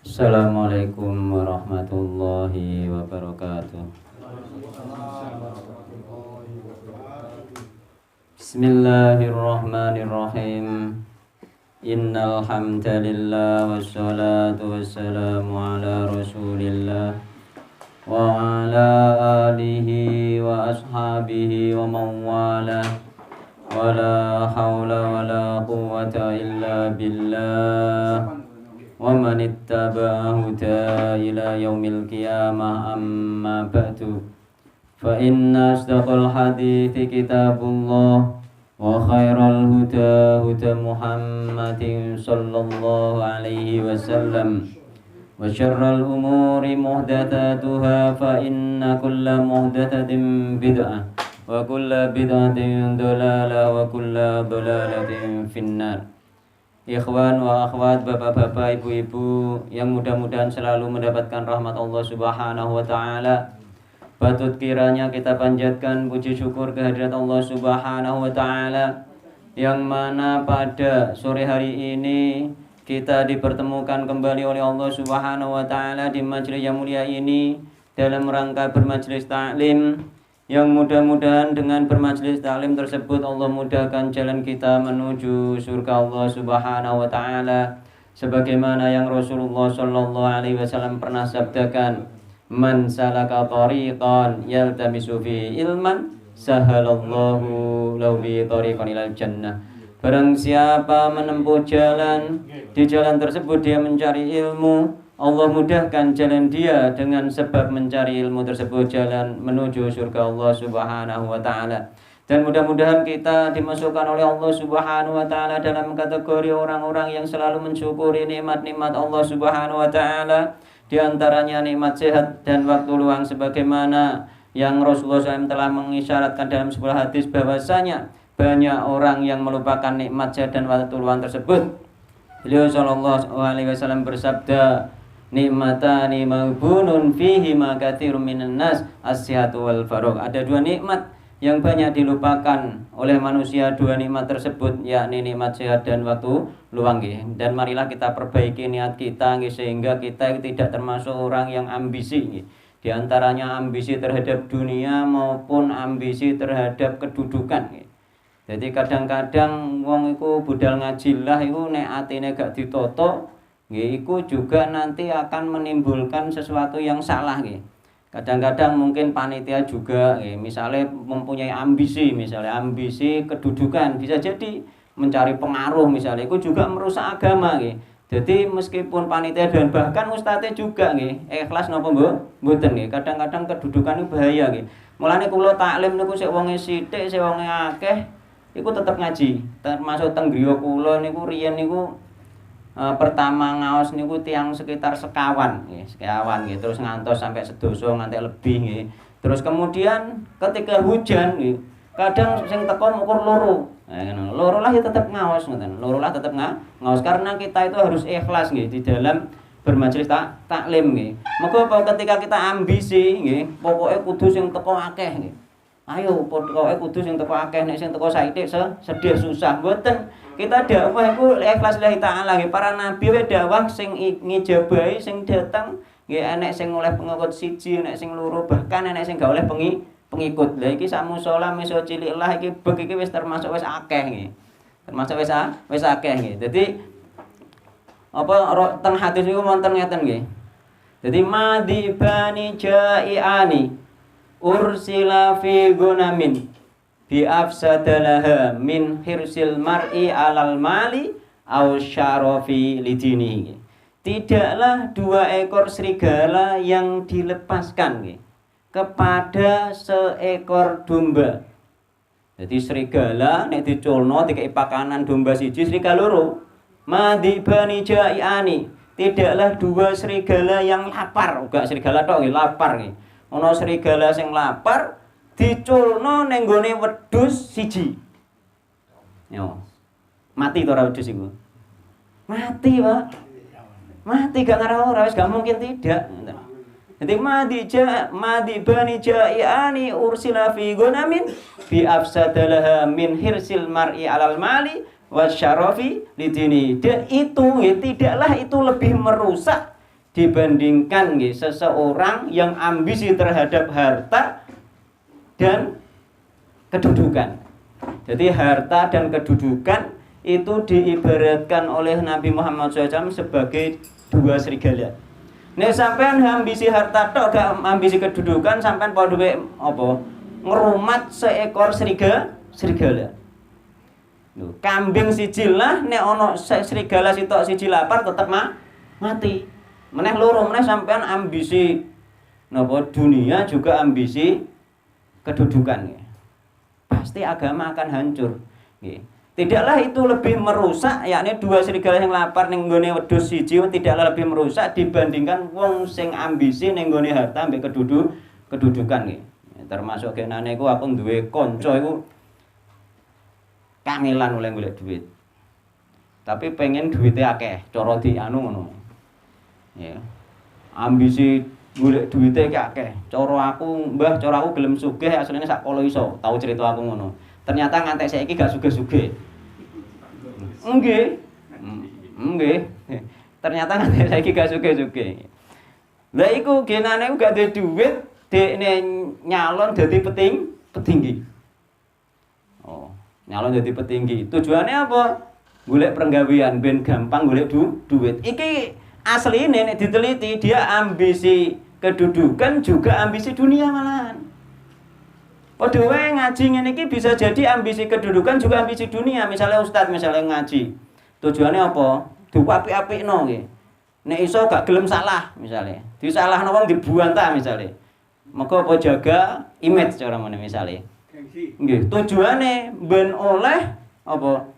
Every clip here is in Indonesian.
Assalamualaikum warahmatullahi wabarakatuh. Bismillahirrahmanirrahim. Innal hamdalillah wassalatu wassalamu ala Rasulillah wa ala alihi wa ashabihi wa man wala wala haula wala quwwata illa billah wa man ittaba'a huda ila yaumil qiyamah amma ba'du fa inna asdaqal hadithi kitabullah wa khairal huda huda Muhammadin sallallahu alaihi wasallam wa syarral umuri muhdatsatuha fa inna kulla muhdatsatin bid'ah wa kulla bid'atin dhalalah wa kulla dhalalatin finnar. Ikhwan wa akhwat, bapak-bapak, ibu-ibu yang mudah-mudahan selalu mendapatkan rahmat Allah Subhanahu wa taala. Patut kiranya kita panjatkan puji syukur kehadirat Allah Subhanahu wa taala yang mana pada sore hari ini kita dipertemukan kembali oleh Allah Subhanahu wa taala di majelis yang mulia ini dalam rangka bermajelis taklim, yang mudah-mudahan dengan bermajelis taklim tersebut Allah mudahkan jalan kita menuju surga Allah Subhanahu wa taala, sebagaimana yang Rasulullah sallallahu alaihi wasallam pernah sabdakan, man salaka tariqan yaltamisu fi ilman sahalallahu lahu bi tariqan ilal jannah. Barang siapa menempuh jalan, di jalan tersebut dia mencari ilmu, Allah mudahkan jalan dia dengan sebab mencari ilmu tersebut jalan menuju surga Allah Subhanahu wa taala. Dan mudah-mudahan kita dimasukkan oleh Allah Subhanahu wa taala dalam kategori orang-orang yang selalu mensyukuri nikmat-nikmat Allah Subhanahu wa taala, di antaranya nikmat sehat dan waktu luang, sebagaimana yang Rasulullah SAW telah mengisyaratkan dalam sebuah hadis bahwasanya banyak orang yang melupakan nikmat sehat dan waktu luang tersebut. Beliau sallallahu alaihi wasallam bersabda, nikmatani maghbunun fihi ma katsirun minan nas as-sihhatu wal faragh. Ada dua nikmat yang banyak dilupakan oleh manusia, dua nikmat tersebut yakni nikmat sehat dan waktu luang. Dan marilah kita perbaiki niat kita sehingga kita tidak termasuk orang yang ambisi. Di antaranya ambisi terhadap dunia maupun ambisi terhadap kedudukan. Jadi kadang-kadang wong iku budal ngaji lah iku nek atine gak ditoto, iku juga nanti akan menimbulkan sesuatu yang salah. Kadang-kadang mungkin panitia juga misalnya mempunyai ambisi, misalnya ambisi kedudukan, bisa jadi mencari pengaruh misalnya, itu juga merusak agama. Jadi meskipun panitia dan bahkan ustadznya juga ikhlas napa mboten. Kadang-kadang kedudukan itu bahaya. Mulane kula taklim niku sik wonge sithik, sik wonge akeh, iku tetep ngaji. Termasuk teng griya kula niku riyen niku pertama ngaos niku tiang sekitar sekawan terus ngantos sampai sedoso nganti lebih nggih. Terus kemudian ketika hujan nggih, kadang sing teko ukur loro. Loro lah ya tetep ngaos ngoten. Loro lah tetep ngaos karena kita itu harus ikhlas nggih di dalam bermajelis taklim nggih. Mengko ketika kita ambisi nggih, pokoke kudu sing teko akeh nggih. Ayo pokoke kudu sing teko akeh, nek sing teko saithik sedih susah mboten. Kita dakwah iku ikhlas lillahi taala nggih. Para nabi wae dakwah sing ngijabahi sing datang nggih, enek sing oleh pengikut siji, enek sing loro, bahkan enek sing gak oleh pengikut. Lah iki sak musala meso cilik lah iki bek iki wis termasuk wis akeh nggih. Termasuk wis akeh nggih. Dadi apa teng hadis niku wonten ngeten nggih. Dadi madibani jaiani ursila fi gunamin bi afsadalaha min hirsil mar'i alal mali aw syarafi lidinihi. Tidaklah dua ekor serigala yang dilepaskan kepada seekor domba. Jadi serigala nek diculno dikai pakanan domba siji, serigala loro. Madibani jaiani, tidaklah dua serigala yang lapar, uga serigala tok lapar nggih. Ana serigala sing lapar diculno ning gone wedhus siji. Yo. Mati to ora wedhus iku? Mati, Pak. Mati gak ora wis gak mungkin tidak. Jadi madi bani jaiani ursila fi gunamin bi afsadalaha min hirsil mar'i alal mali wasyarafi lidini. Dan itu tidaklah itu lebih merusak dibandingkan nggih seseorang yang ambisi terhadap harta dan kedudukan. Jadi harta dan kedudukan itu diibaratkan oleh Nabi Muhammad SAW sebagai dua serigala. Nek sampean ambisi harta tok gak ambisi kedudukan, sampean padha apa? Ngerumat seekor serigala. Lho, kambing siji lah nek ana serigala sitok siji lapar tetep mati. Meneh loro meneh sampean ambisi napa dunia juga ambisi kedudukan. Pasti agama akan hancur. Nggih. Tidaklah itu lebih merusak, yakni dua serigala yang lapar ning nggone wedhus siji tidaklah lebih merusak dibandingkan wong sing ambisi ning nggone harta mbek kedudukan nggih. Termasuk genane iku aku duwe kanca iku kangelan oleh golek duit. Tapi pengen duitnya akeh, cara dianu ngono. Ya. Ambisi golek duitnya akeh. Cara aku, Mbah, cara aku gelem sugih asline sak kala iso. Tahu cerita aku ngono. Ternyata ngantek saiki gak sugih-sugih. Nggih. Nggih. Ternyata ngantek saiki gak sugih-sugih. Lah iku genane gak duwe duit, dekne nyalon dadi petinggi. Oh, nyalon dadi petinggi. Tujuannya apa? Golek perenggawean ben gampang golek duit. Iki asline nek diteliti dia ambisi kedudukan juga ambisi dunia malahan. Padha wae ngaji ngene iki bisa jadi ambisi kedudukan juga ambisi dunia. Misalnya ustaz misalnya ngaji. Tujuannya apa? Diapik-apikno nggih. Nek iso gak gelem salah misalnya. Disalahno wong dibuantah misalnya. Maka apa jaga image cara meneh misalnya. Nggih, tujuane ben oleh apa?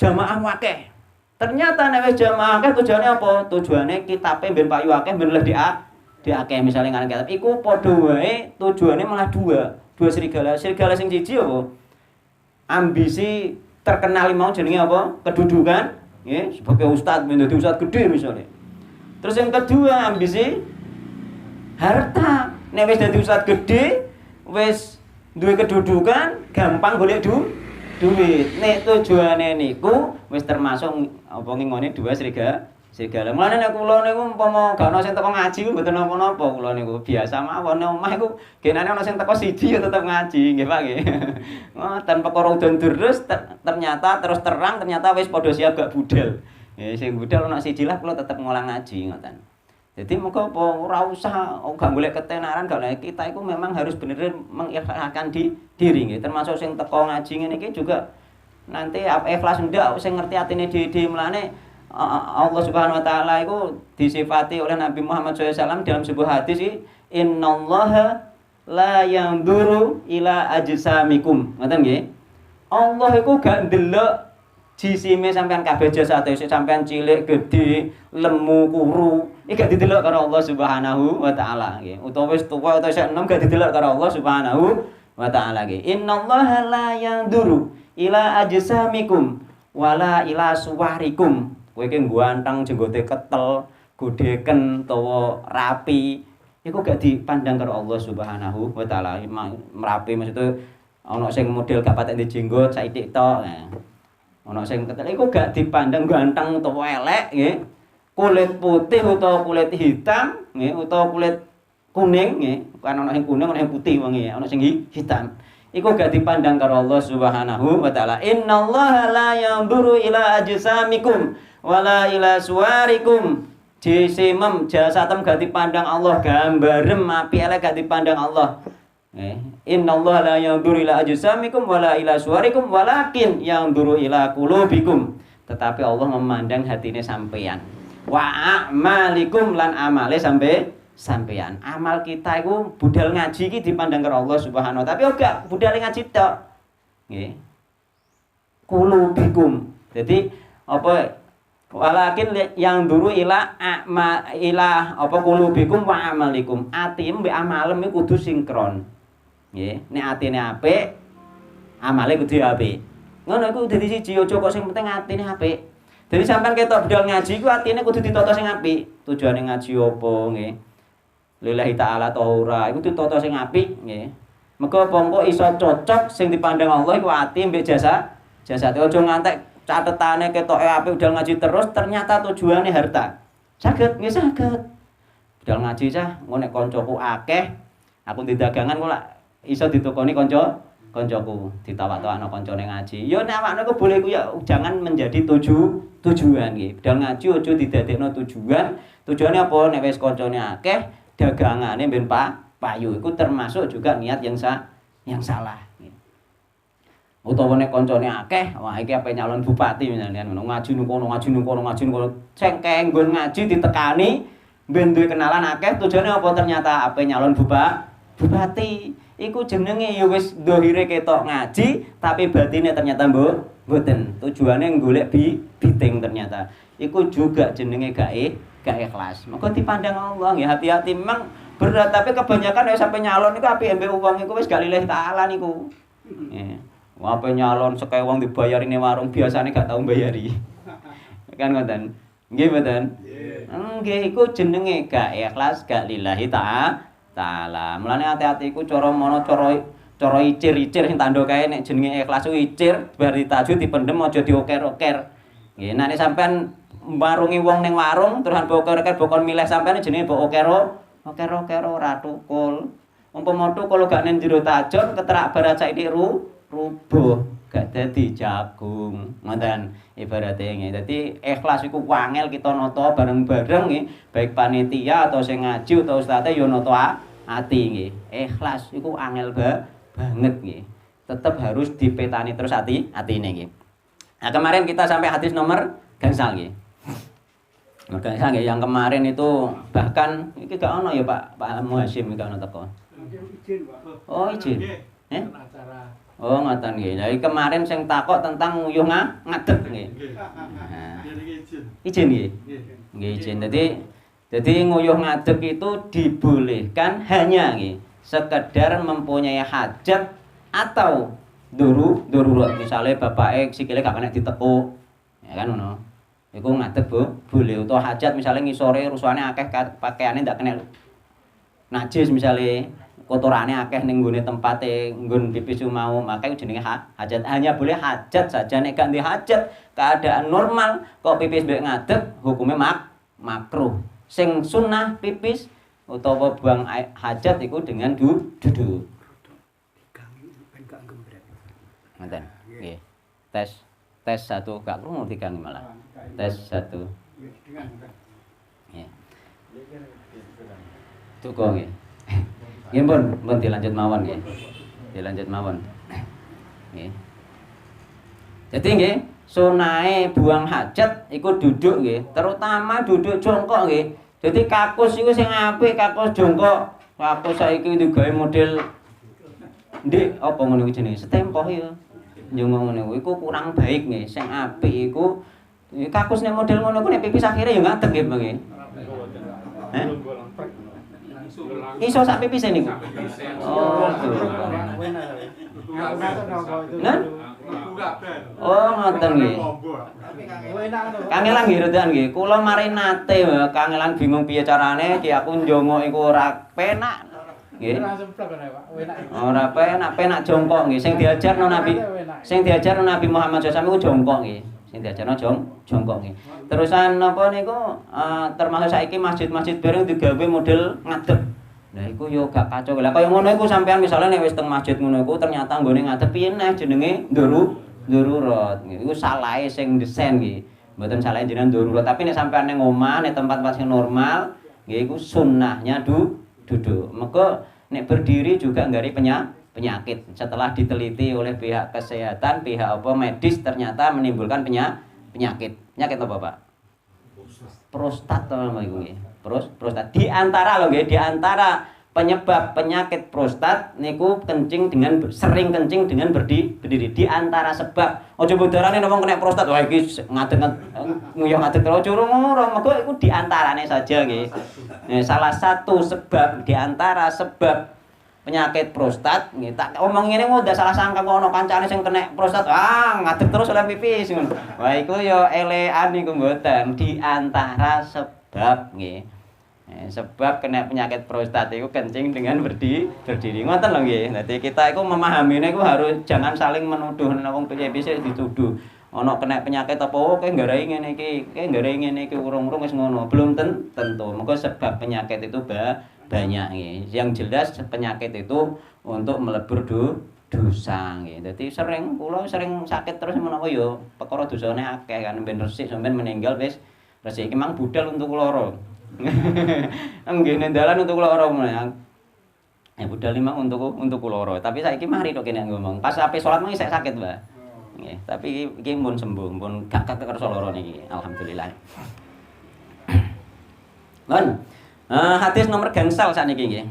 Jamaah akeh. Ternyata nek wis jamaah akeh tujuane apa? Tujuane kitabe ben payu akeh ben lebih akeh misalnya ngaran kitab. Iku padha wae tujuane malah dua serigala. Serigala sing siji apa? Ambisi terkenal mau jenenge apa? Kedudukan, nggih, sebagai ustaz menjadi ustaz gede misalnya. Terus yang kedua ambisi harta. Nek wis dadi ustaz gede, wis duwe kedudukan, gampang golek duit. Nek tujuane niku wis termasuk apa ngene dua serigala. Mulane nek kula niku umpama gak ana sing teko ngaji mboten napa-napa kula niku biasa mawon nek omah iku genane ana sing teko siji ya tetep ngaji nggih Pak nggih. Ngoten perkara udan terus ternyata terus terang ternyata wis padha siap gak budal. Ya sing budal ana siji lah kula tetep ngolah ngaji ngoten. Jadi muga apa ora usah gak golek ketenaran gak kita iku memang harus bener-bener mengikhlaskan diri nggih. Termasuk sing teko ngaji ngene iki juga nanti ikhlas ndak sing ngerti atine dhewe mulane Allah Subhanahu wa taala itu disifati oleh Nabi Muhammad SAW dalam sebuah hadis iki innallaha la yanzuru ila ajsamikum. Ngoten nggih. Allah iku gak ndelok jisime sampean kabeh jasate sampean cilik, gedhe, lemu, kuru. Iki gak didelok karo Allah Subhanahu wa taala nggih. Utawa wis tuwa utawa isih enom gak didelok karo Allah Subhanahu wa taala nggih. Innallaha la yanzuru ila ajsamikum wala ila suwarikum. Kowe iki ganteng, jenggote ketel, godheken utawa rapi, iku gak dipandang karo Allah Subhanahu wa taala. Merapi maksudnya ana sing model gak patek ndek jenggot saithik tok. Ana sing ketel iku gak dipandang ganteng utawa elek nggih. Kulit putih utawa kulit hitam nggih utawa kulit kuning nggih. Kan ana sing kuning ana sing putih wonge, ana sing hitam. Iku gak dipandang karo Allah Subhanahu wa taala. Innallaha la yanzuru ila ajsamikum wala ila suwarikum. Jisimem jasatem gak dipandang Allah, gambarem api elek gak dipandang Allah. Innallaha la yanzuru ila ajsamikum wala ila suwarikum walakin yanzuru ila qulubikum. Tetapi Allah memandang hatine sampeyan. Wa a'malikum lan amale sampeyan. Amal kita iku budal ngaji iki dipandang karo Allah Subhanahu wa taala. Tapi ora budal ngaji tok. Nggih. Qulubikum. Jadi apa walakin yang duru ila apa qulubikum wa amalikum. Atim mbek amalem iku kudu sinkron. Nggih. Nek atine apik, amale kudu apik. Ngono iku dadi siji aja kok sing penting atine apik. Jadi sampean ketok budal ngaji iku atine kudu ditata sing apik. Tujuane ngaji apa nggih? Lillahi ta'ala ta ora iku ditata sing apik nggih. Mergo apa iso cocok sing dipandang Allah iku ati mbek jasa. Aja ngantek catetane ketoke apik udah ngaji terus ternyata tujuane harta. Saged, nggih saged. Budal ngaji cah, engko nek kancaku akeh, aku di dagangan kok lak iso ditukoni kancaku, ditawak-tawakno kancane ngaji. Ya nek awakne kok boleh ku ya jangan menjadi tujuan nggih. Budal ngaji aja didadekno tujuan. Tujuane apa? Nek wis kancane akeh, dagangane ben payu. Iku termasuk juga niat yang salah. Utawa nek kancane akeh, wah iki ape nyalon bupati misalnya ngono, ngaji ning kono, ngaji ning kono, ngaji ning kono. Sing kenggon ngaji ditekani, ben duwe kenalan akeh, tujuane apa ternyata ape nyalon bupati. Iku jenenge ya wis dhahire ketok ngaji, tapi batine ternyata mboten. Tujuane golek biting ternyata. Iku juga jenenge gak ikhlas. Maka dipandang Allah ya hati-hati memang berat, tapi kebanyakan nek sampe nyalon iku apike mbek wong iku wis gak lillahi taala niku. Apa nyalon sekaya wong dibayari ning warung biasane gak tau mbayari. Kan ngoten. Nggih mboten? Nggih iku jenenge gak ikhlas, gak lillahi taala. Mulane hati-hati iku cara mono cara icir-icir sing tandha kae nek jenenge ikhlas ku icir bar ditajud dipendhem aja dioker-oker. Nggih nek sampean marungi wong ning warung terus oker-oker bokon milih sampean jenenge mbok oker-oker ora tukul. Umpama tukul gak ning jero tajud keterak barat saiki rubuh gak dadi jagung ngoten ibarate nggih. Dadi ikhlas iku wangel kita nata bareng-bareng nggih, baik panitia atau sing ngaji utawa ustaze ya nata ati nggih. Ikhlas iku angel banget nggih. Tetep harus dipetani terus atine nggih. Nah, kemarin kita sampai hadis nomor gangsal nggih. Gangsal nggih yang kemarin itu bahkan iki gak ono ya Pak Muhasim gak ono teko. Oh, izin. Oh, ngoten nggih. Jadi kemarin sing takok tentang nguyuh ngadeg nggih. Izin nggih. Nggih izin. Jadi nguyuh ngadeg itu dibolehkan hanya nggih sekedar mempunyai hajat atau darurat. Misale bapake sikile gak kena ditekuk. Ya kan ngono. Iku ngadeg boleh utawa hajat misale ngisore rusane akeh pakaiane ndak kena najis misale kotorane akeh ning nggone tempate nggon pipis mau, makanya jenenge hajat. Hanya boleh hajat saja, nek gak ndek hajat keadaan normal kok pipis mbek ngadeg hukume makruh. Sing sunnah pipis utawa buang hajat iku dengan duduk. Ngoten. Nggih. Tes 1 gak krungu digangi malah. Tes 1. Nggih. Cukup nggih. Nggih pun dilanjut mawon nggih. Dilanjut mawon. Nggih. Jadi nggih, sunahe buang hajat iku duduk nggih, terutama duduk jongkok nggih. Jadi kakus iku sing apik kakus jongkok. Kakus saiki digawe model ndik apa ngono iki jenenge? Setempoh ya. Njongkok ngono iku kurang baik nggih. Sing apik iku kakus nek model ngono ku nek pipis akhire ya ngadeg nggih, nggih. Iso sak pipise niku. Oh. Nah. Oh, ngoten nggih. Kangelan nggih redan nggih. Kula mari nate kangelan bingung piye carane ki aku njongok iku ora penak. Nggih. Ora penak jongkok nggih. Sing diajarno Nabi Muhammad SAW iku jongkok nggih. Sing diajarno jongkok nggih. Terusan napa niku termasuk saiki masjid-masjid bareng digawe model ngadeg. Lah iku yo gak kacau. Lah kaya ngono iku sampean misale nek wis teng masjid ngono iku ternyata nggone ngadeg piye neh jenenge darurat. Iku salahe sing desain nggih. Mboten salahe jenengan darurat, tapi nek sampean ning omah nek tempat sing normal nggih iku sunnahnya duduk. Maka nek berdiri juga nggari penyakit. Setelah diteliti oleh pihak kesehatan, pihak medis ternyata menimbulkan penyakit. Penyakit apa, Pak? Prostat to iku nggih. Prostat di antara penyebab penyakit prostat niku sering kencing dengan berdiri. Di antara sebab aja bodarane wong kena prostat wah iki ngadeg nguyuh ngadeg terus curung-urung mergo iku di antarane saja nggih. Salah satu sebab di antara sebab penyakit prostat nggih tak omong ngene kok ndak salah sangka kok ana kancane sing kena prostat ngadeg terus oleh pipis ngono. Wah iku ya elekan niku mboten di antara sebab nggih. Sebab kena penyakit prostat itu kencing dengan berdiri. Ngoten lho nggih. Dadi kita iku memahaminya iku harus jangan saling menuduh nek wong piye-piye dituduh. ana kena penyakit apa kowe nggarai ngene iki, urung-urung wis ngono. Belum tentu. Mengko sebab penyakit itu banyak nggih. Yang jelas penyakit itu untuk melebur dosa nggih. Dadi kula sering sakit terus menawa ya perkara dosane akeh kan ben resik sampean meninggal wis resik iki mang budal untuk lara. Nggih dalan untuk lara meneh. Budal memang untuk lara. Tapi saiki mari tok kene ngomong. Pas ape salat mung isih sakit, Mbak. Nggih, tapi iki mun sembuh, pun gak kersa lara niki. Alhamdulillah. Lan hadis nomor gangsal sakniki nggih.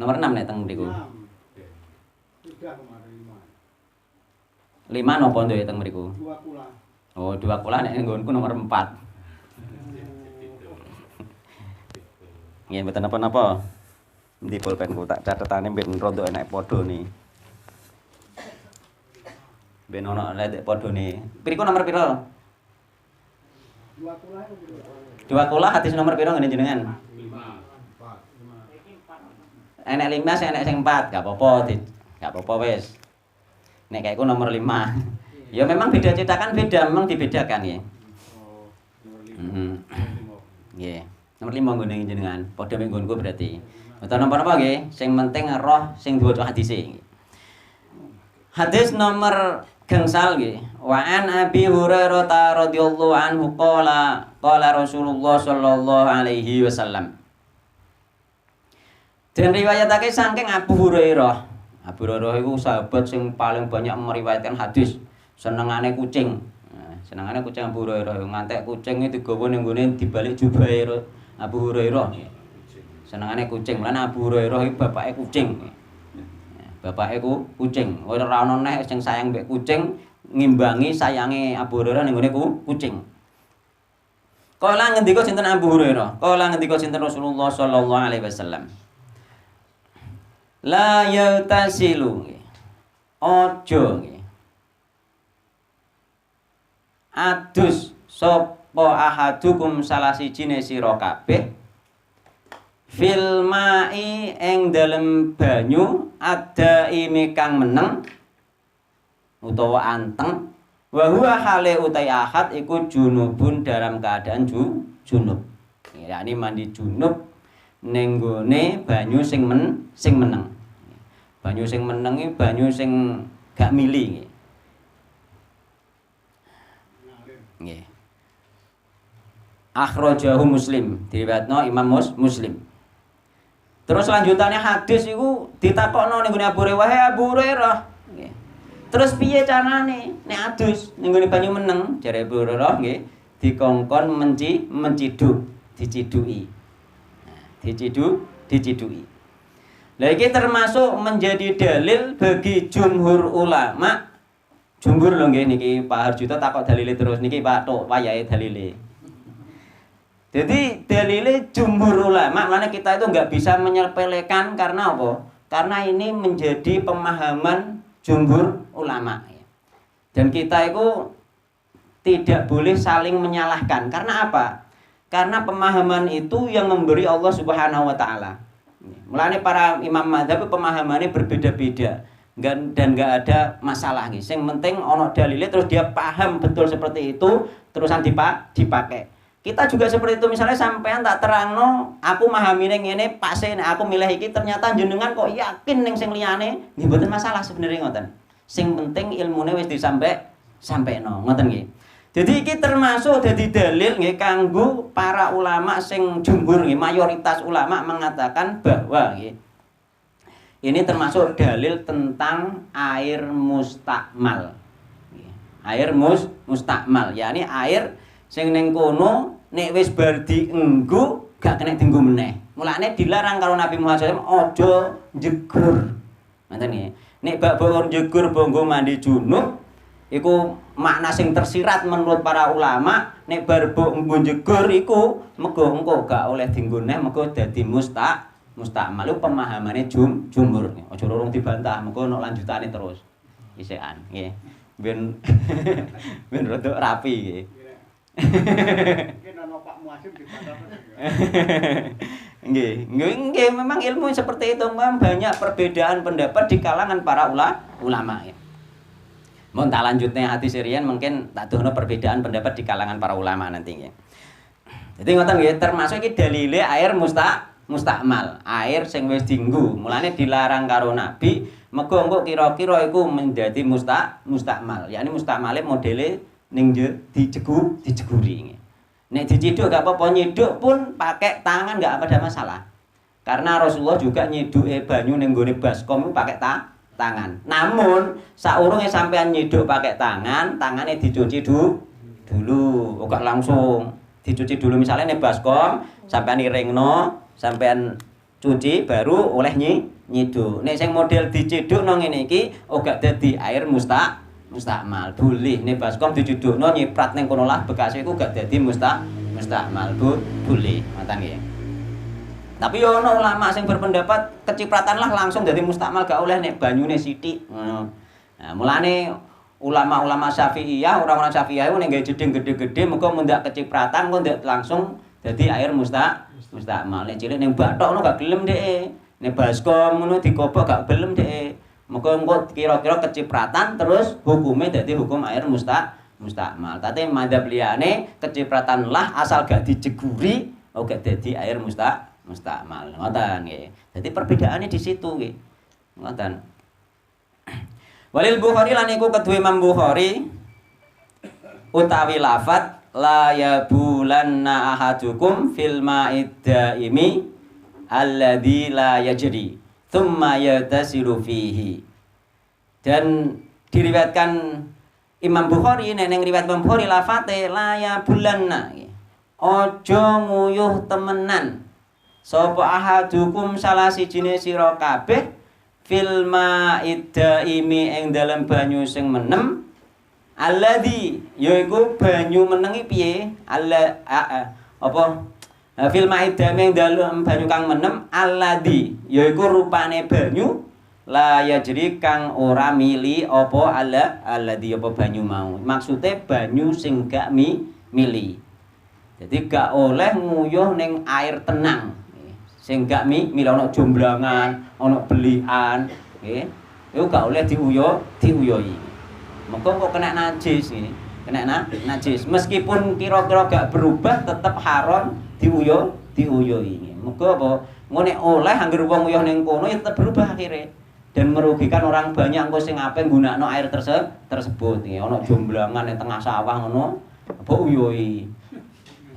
Nomor 6 nek teng mriku. 5 napa ndoe teng mriku? 2 kula. Oh, 2 kula nek nggonku nomor 4. Nggih, mboten napa-napa. Ndi pulpenku tak catetane ben rada enak padha ni. Ben ono lek padhone. Mriku nomor pira? 2 kula. 2 kula hadis nomor pira ngene jenengan? 5. Enek 5 sing enek sing 4, gak apa-apa, gak apa-apa wis. Nek kaiku nomor 5. Ya memang beda cetakan beda, memang dibedakan ya. Oh, nomor 5. Nggih. Nomor 5 nggone jenengan, padha mek nggonku berarti. Mboten napa-napa nggih, sing penting roh sing diwaca hadise. Hadis nomor gangsal nggih. Wa an Abi Hurairah radhiyallahu anhu qala Rasulullah sallallahu alaihi wasallam. Den riwayatake saking Abu Hurairah. Abu Hurairah iku sahabat sing paling banyak meriwayatkan hadis. Senengane kucing. Senengane kucing Abu Hurairah ngantek kucinge digawa ning gone dibalik jubahe Abu Hurairah. Senengane kucing. Lan Abu Hurairah iki bapake kucing. Bapake kucing. Ora ana neh sing sayang mbek kucing ngimbangi sayange Abu Hurairah ning gone kucing. Kala ngendika sinten Abu Hurairah? Kala ngendika sinten Rasulullah sallallahu alaihi wasallam. La yautasilu. Ojo nggih. Adus sapa ahadukum salah sijine sira kabeh fil mai ing dalem banyu ada imi kang meneng utawa anteng wa huwa hale utai ahad iku junubun dalam keadaan junub. Yani mandi junub ning gone banyu sing meneng. Banyu sing meneng iki banyu sing gak mili nggih. Nggih. Akhrajahu Muslim, diriwayatno Imam Muslim. Terus lanjutannya hadis iku ditakokno ning gone Abu Hurairah, Abu Hurairah. Nggih. Terus piye carane nek adus ning gone banyu meneng? Jare Abu Hurairah nggih, dikongkon menciduk, diciduki. Dicidui. Lah iki termasuk menjadi dalil bagi jumhur ulama. Jumhur lho nggih niki Pak Harjuto takok dalile terus niki Pak Tok wayahe dalile. Jadi dalile jumhur ulama, mana kita itu enggak bisa menyepelekan karena apa? Karena ini menjadi pemahaman jumhur ulama. Dan kita itu tidak boleh saling menyalahkan. Karena apa? Karena pemahaman itu yang memberi Allah Subhanahu wa taala. Mulane para imam madzhab pemahamannya berbeda-beda dan enggak ada masalah nggih. Sing penting ana dalile terus dia paham betul seperti itu terusan dipakai. Kita juga seperti itu, misalnya sampean tak terangno, aku memahami ngene pase nek aku milih iki ternyata jenengan kok yakin ning sing liyane, nggih mboten masalah sebenarnya ngoten. Sing penting ilmune wis disampekno, ngoten nggih. Jadi iki termasuk dadi dalil nggih kanggo para ulama sing jumhur nggih, mayoritas ulama mengatakan bahwa nggih ini termasuk dalil tentang air mustakmal. Air mustakmal, yakni air sing ning kono nek wis bar dienggo gak kena dienggo meneh. Mulane dilarang karo Nabi Muhammad SAW aja jegur. Ngoten nggih. Nek bab jegur banggo mandi junub iku makna sing tersirat menurut para ulama, nek bar mbok jegur iku mergo engko gak oleh dienggo neh, mergo dadi mustakmal. Iku pemahamane jumhur. Aja urung dibantah, mergo ono lanjutane terus. Isekan nggih. Ben ben rada rapi nggih. Mungkin ana Pak Muasim dibantah. Nggih, memang ilmu seperti itu, memang banyak perbedaan pendapat di kalangan para ulama ya. Mun tak lanjutnya hadis riyen mungkin tak dono perbedaan pendapat di kalangan para ulama nanti nggih. Jadi ngoten nggih termasuk iki dalile air mustakmal, air sing wis dienggo. Mulane dilarang karo Nabi, mergo engko kira-kira iku menjadi mustakmal. Yakni mustakmale modele ning dijeguri. Nek diciduk gak apa-apa, nyiduk pun pakai tangan gak ada masalah. Karena Rasulullah juga nyiduke banyu ning gone baskom iku pakai tangan. Namun saurunge sampean nyiduk pakai tangan, tangannya dicuci dulu, ora langsung. Dicuci dulu misalnya nih baskom, sampean iringno, sampean cuci baru oleh nyiduk. Nek sing model diciduk nang ngene iki ora dadi air mustakmal. Boleh nek baskom dicidukno nyiprat ning kono lah bekas iku gak dadi mustakmal. Boleh, ngoten nggih. Tapi yo ono ulama sing berpendapat kecipratan lah langsung dadi mustakmal gak oleh nek banyune sithik. Nah, mulane ulama-ulama Syafi'iyah, orang-orang Syafi'iyah itu nek jeding gede-gede muga mundak kecipratan kok ndak langsung dadi air mustakmal. Nek cilik ning bathok ngono gak gelem dhek. Nek baskom ngono dikobok gak gelem dhek. Muga engko kira-kira kecipratan terus hukume dadi hukum air mustakmal. Tapi madzhab liyane kecipratan lah asal gak dijeguri gak dadi air mustakmal. Ngoten nggih. Dadi perbedaannya di situ nggih. Ngoten. Walil Bukhari lan iku kedue Imam Bukhari utawi lafat la yabulanna ahadukum fil ma'id daimi alladzi la yajri thumma yatasilu fihi. Dan diriwayatkan Imam Bukhari neneng riwayat Imam Bukhari lafate la yabulanna. Ojo nguyuh temenan sapa ahadukum salah sijine sira kabeh fil ma'id daimi ing dalem banyu sing menem alladzi yaiku banyu menengi piye fil ma'id daimi ing dalem banyu kang menem alladzi yaiku rupane banyu la yajri kang ora mili apa alladzi apa banyu mau. Maksude banyu sing gak mili. Jadi gak oleh nguyuh ning air tenang. Sing gak mila ana jomblangan, ana belian, nggih. Iku gak oleh diuyoi. Mengko kok kena najis nggih. Kena najis. Meskipun kira-kira gak berubah tetep haram diuyoi nggih. Mengko apa? Ngene oleh anggere wong uyuh ning kono ya tetep berubah akhire. Dan merugikan orang banyak engko sing ape nggunakno air tersebut nggih. Ana jomblangan ning tengah sawah ngono, apa uyoi.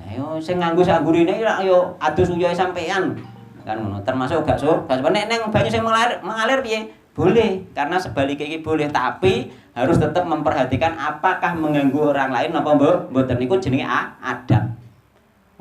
Ayo sing nganggo sanggurine yo adus uyoi sampean. Kan ngono termasuk gak nek neng banyu sing mengalir piye boleh karena sebaliknya iki boleh tapi harus tetap memperhatikan apakah mengganggu orang lain apa mboten niku jenenge adab.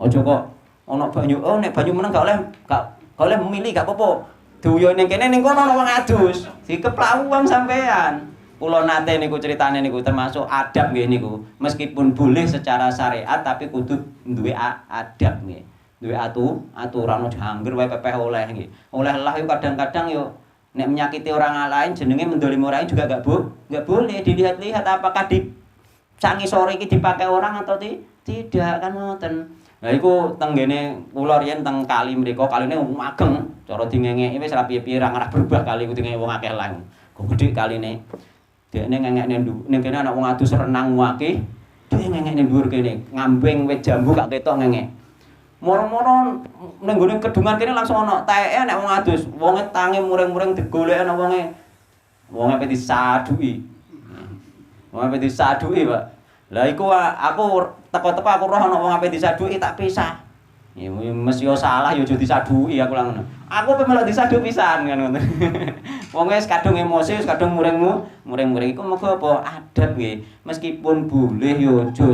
Ojo kok ana banyu nek banyu meneng gak oleh memilih gak apa-apa diuyoh ning kene ning kono ana wong adus dikeplak wong sampean. Kula nate niku critane niku termasuk adab nggih niku meskipun boleh secara syariat tapi kudu duwe adab nggih. Duwe aturan aja angger wae pepeh oleh nggih. Oleh lah yo kadang-kadang yo nek menyakiti orang lain jenenge mendolimi orang juga enggak boleh dilihat-lihat apakah di sangi sore iki dipakai orang atau tidak kan ngoten. Lah iku tenggene kula riyen teng kali mriku kaline ageng cara dingengeki wis ra piye-piye ra ngarah berubah kali ku dingenge wong akeh lang. Kok gedhe kaline. Dekne ngengekne ning kene ana wong adus renang akeh. Dhek ngengekne dhuwur kene ngambeng wit jambu gak ketok ngengek. Moro-moro ning gone kedungan kene langsung ana teke nek wong adus, wonge tangi muring-muring digoleki ana wonge. Wonge pe disaduki. Wong ape disaduki, Pak. Lah iku aku teko-teko aku roh ana wong ape disaduki tak pisah. Ya mesti yo salah yo aja disaduki aku lang ngono. Aku pe melok disadu pisan kan ngono. Wong wis kadung emosi, wis kadung muring-muring iku muga apa adab nggih. Meskipun boleh yo aja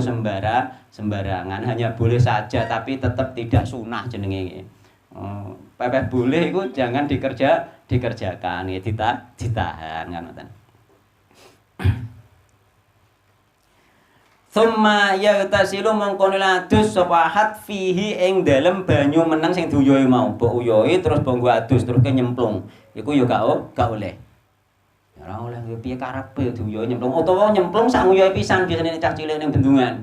sembarangan, hanya boleh saja tapi tetap tidak sunah jenenge. Pepeh boleh iku jangan dikerjakan ya ditahan kan ngoten. Summa yaghtasilu mongko adus sapa hat fihi ing dalem banyu meneng sing diuyohi mau. Mbok uyohi terus mbok adus terus nyemplung. Iku ya gak oleh. Ora oleh piye karepe diuyohi nyemplung utawa nyemplung sak nguyohi pisan biasane cah cilik ning bendungan.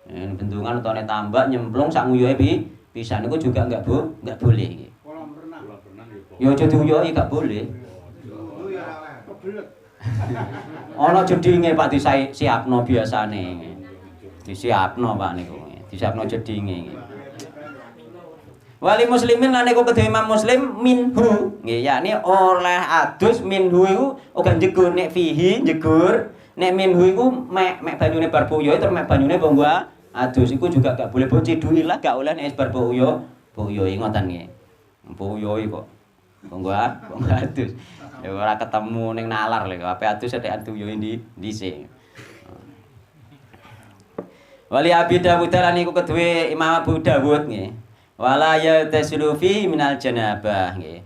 Bendungan utawa nek tambak nyemplung sak nguyohi pisan iku juga enggak boleh. Kolam renang. Ya aja diuyohi gak boleh. Ana jedinge Pak disiapno biasane. Disiapno Pak niku. Disiapno jedinge. Wali muslimin lan niku kedhe Imam Muslim minhu nggih yakni oleh adus minhu iku uga jegur nek fihi jegur nek minhu iku mek banyune bar buyo terus mek banyune mbok adus iku juga gak boleh mbok cidui lah gak oleh nek bar buyo ngoten nggih. Buyo kok mbok adus. Ya ora ketemu ning nalar lho ape adus setekan buyo dhisik. Wali Abi Dawud lan niku kedue Imam Abu Dawud nggih. Wala yatasilu fi minal janabah nggih.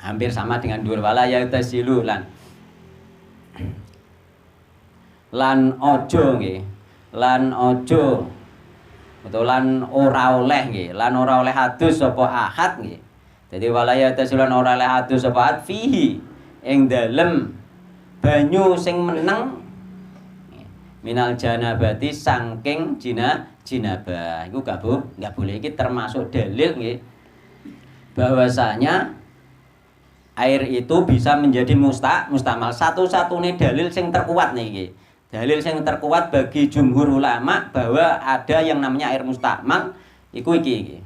Hampir sama dengan dur wala yatasilu lan ojo nggih. Lan ojo utawa lan ora oleh nggih. Lan ora oleh hadus sapa ahad nggih. Dadi wala yatasilu lan ora oleh hadus sapa ahad fihi ing dalem banyu sing meneng minal janabati saking jinabah iku gak boleh. Iki termasuk dalil nggih bahwasanya air itu bisa menjadi mustamal. Satu-satunya dalil sing terkuat niki. Dalil sing terkuat bagi jumhur ulama bahwa ada yang namanya air mustamal iku iki.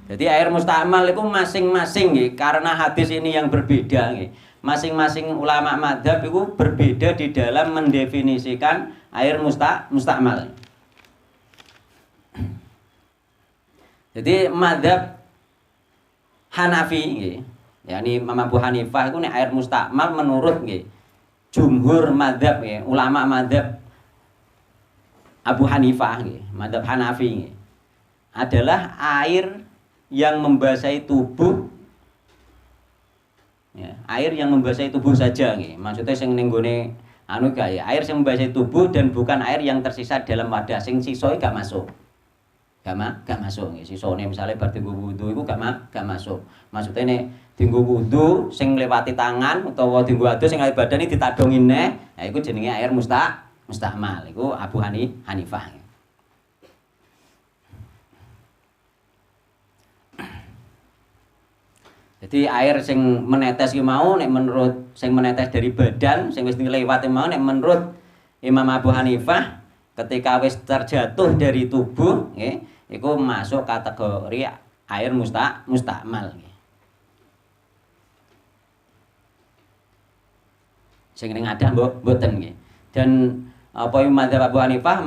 Jadi air mustamal itu masing-masing nggih karena hadis ini yang berbeda nggih. Masing-masing ulama madzhab itu berbeda di dalam mendefinisikan air mustamal. Jadi madzhab Hanafi nggih, yakni Imam Abu Hanifah itu nek air mustamal menurut nggih jumhur madzhab nggih, ulama madzhab Abu Hanifah nggih, madzhab Hanafi nggih, adalah air yang membasahi tubuh. Ya, air yang membasahi tubuh saja nggih. Maksudnya sing ning gone anu kae, air sing membasahi tubuh dan bukan air yang tersisa dalam wadah sing sisoe gak masuk. Gak masuk nggih. Sisone misale bar dienggo wudu iku gak masuk. Maksudnya nek dienggo wudu sing ngliwati tangan utawa dienggo adus sing ngliwati badan iki ditadongi neh, nah iku jenenge air mustamal. Iku Abu Hanifah. Jadi air sing menetes ki mau nek menurut sing menetes dari badan sing wis ngliwati mau nek menurut Imam Abu Hanifah ketika wis terjatuh dari tubuh nggih iku masuk kategori air mustamal nggih. Sing ning adah mboten nggih. Dan apa madzhab Abu Hanifah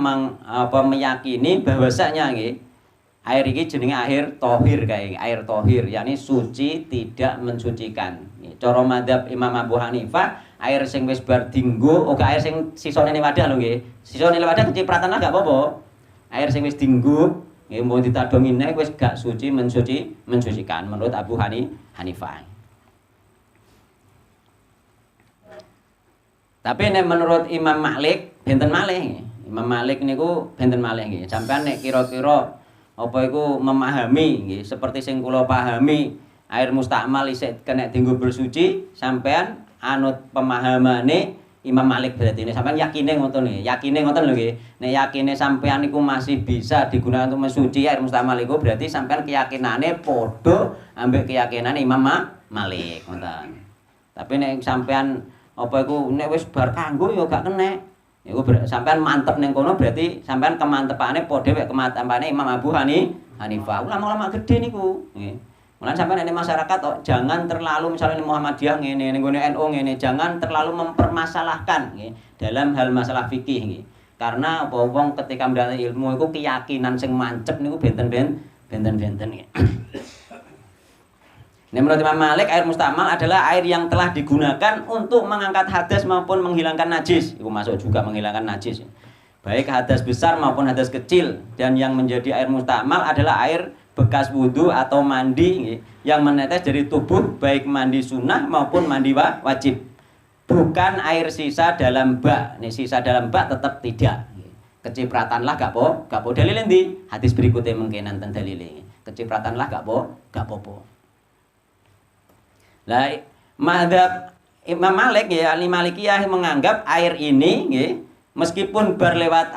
meyakini bahwasanya nggih air ini jenenge air tohir kae, air tohir, yakni suci tidak mensucikan. Cara madzhab Imam Abu Hanifah, air sing wis bar dienggo, air sing sisone ning wadah lho nggih. Sisone ning wadah kecipratan lah gak apa-apa. Air sing wis dienggo, nggih mau ditadongi nek wis gak suci mensucikan menurut Abu Hanifah. Tapi nek menurut Imam Malik benten malih. Imam Malik niku benten malih nggih. Sampeyan nek kira-kira apa iku memahami nggih seperti sing kula pahami air mustamal isih kena dienggo bersuci sampean anut pemahamane Imam Malik berarti ini sampean yakine ngoten nggih lho nggih nek yakine sampean iku masih bisa digunakan untuk mensuci air mustamal iku berarti sampean keyakinane padha ambek keyakinane Imam Malik ngoten. Tapi nek sampean apa iku nek wis bar kanggo ya gak kena. Iku sampean mantep ning kono berarti sampean kemantepane padha mek kemantepane Imam Abu Hanifah. Ulama-ulama gede niku, nggih. Mulane sampean nek masyarakat jangan terlalu misalnya Muhammadiyah ngene, ning gone NU ngene, jangan terlalu mempermasalahkan nggih dalam hal masalah fikih nggih. Karena wong ketika mendalami ilmu iku keyakinan sing mancep niku benten-benten nggih. Menurut Imam Malik air mustamal adalah air yang telah digunakan untuk mengangkat hadas maupun menghilangkan najis. Itu masuk juga menghilangkan najis. Baik hadas besar maupun hadas kecil. Dan yang menjadi air mustamal adalah air bekas wudhu atau mandi yang menetes dari tubuh baik mandi sunnah maupun mandi wajib. Bukan air sisa dalam bak. Nih sisa dalam bak tetap tidak. Kecipratanlah gak po dalil endi? Hadis berikutnya mungkin nanti dalilnya. Kecipratanlah gak po. Lah madzhab Imam Malik ya, ahli Malikiyah menganggap air ini nggih meskipun berlewat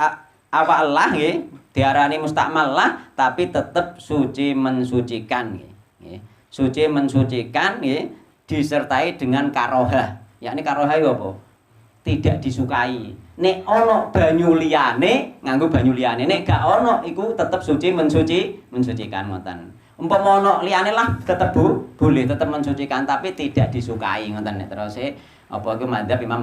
awal lah nggih diarani mustamal lah tapi tetap suci mensucikan nggih. suci mensucikan nggih disertai dengan karohah. Yakni karohah ya apa? Tidak disukai. Nek ana banyu liyane nganggo banyu liyane, nek gak ana iku tetep suci mensucikan ngoten. Umpama ana liyane lah tetep boleh tetep mensucikan tapi tidak disukai ngoten nek terus apa iku madzhab Imam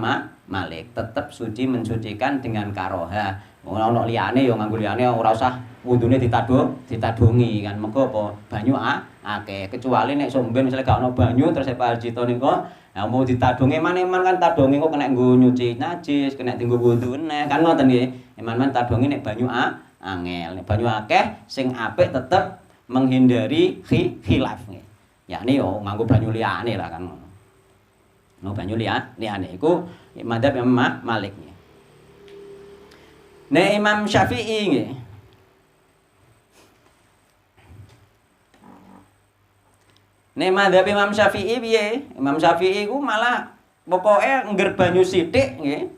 Malik tetep suci mensucikan dengan karohah. Ana liyane ya nganggo liyane ora usah wudune ditadungi kan. Mergo apa? Banyu akeh. Kecuali nek somben misale gak ana banyu terus Pak Arjito niku ya mau ditadungi man-man kan tadungi kok kena nggo nyuci najis, kena dienggo wudu neh. Kan ngoten nggih. Man-man tadungi nek banyu angel. Nek banyu akeh sing apik tetep menghindari khilaf nggih. Yakni yo nganggo banyu liyane lah kan ngono. No banyu liyane iku madzhab Imam Malik nggih. Nek Imam Syafi'i nggih. Nek madzhab Imam Syafi'i piye? Imam Syafi'i ku malah pokoke ngger banyu sithik nggih.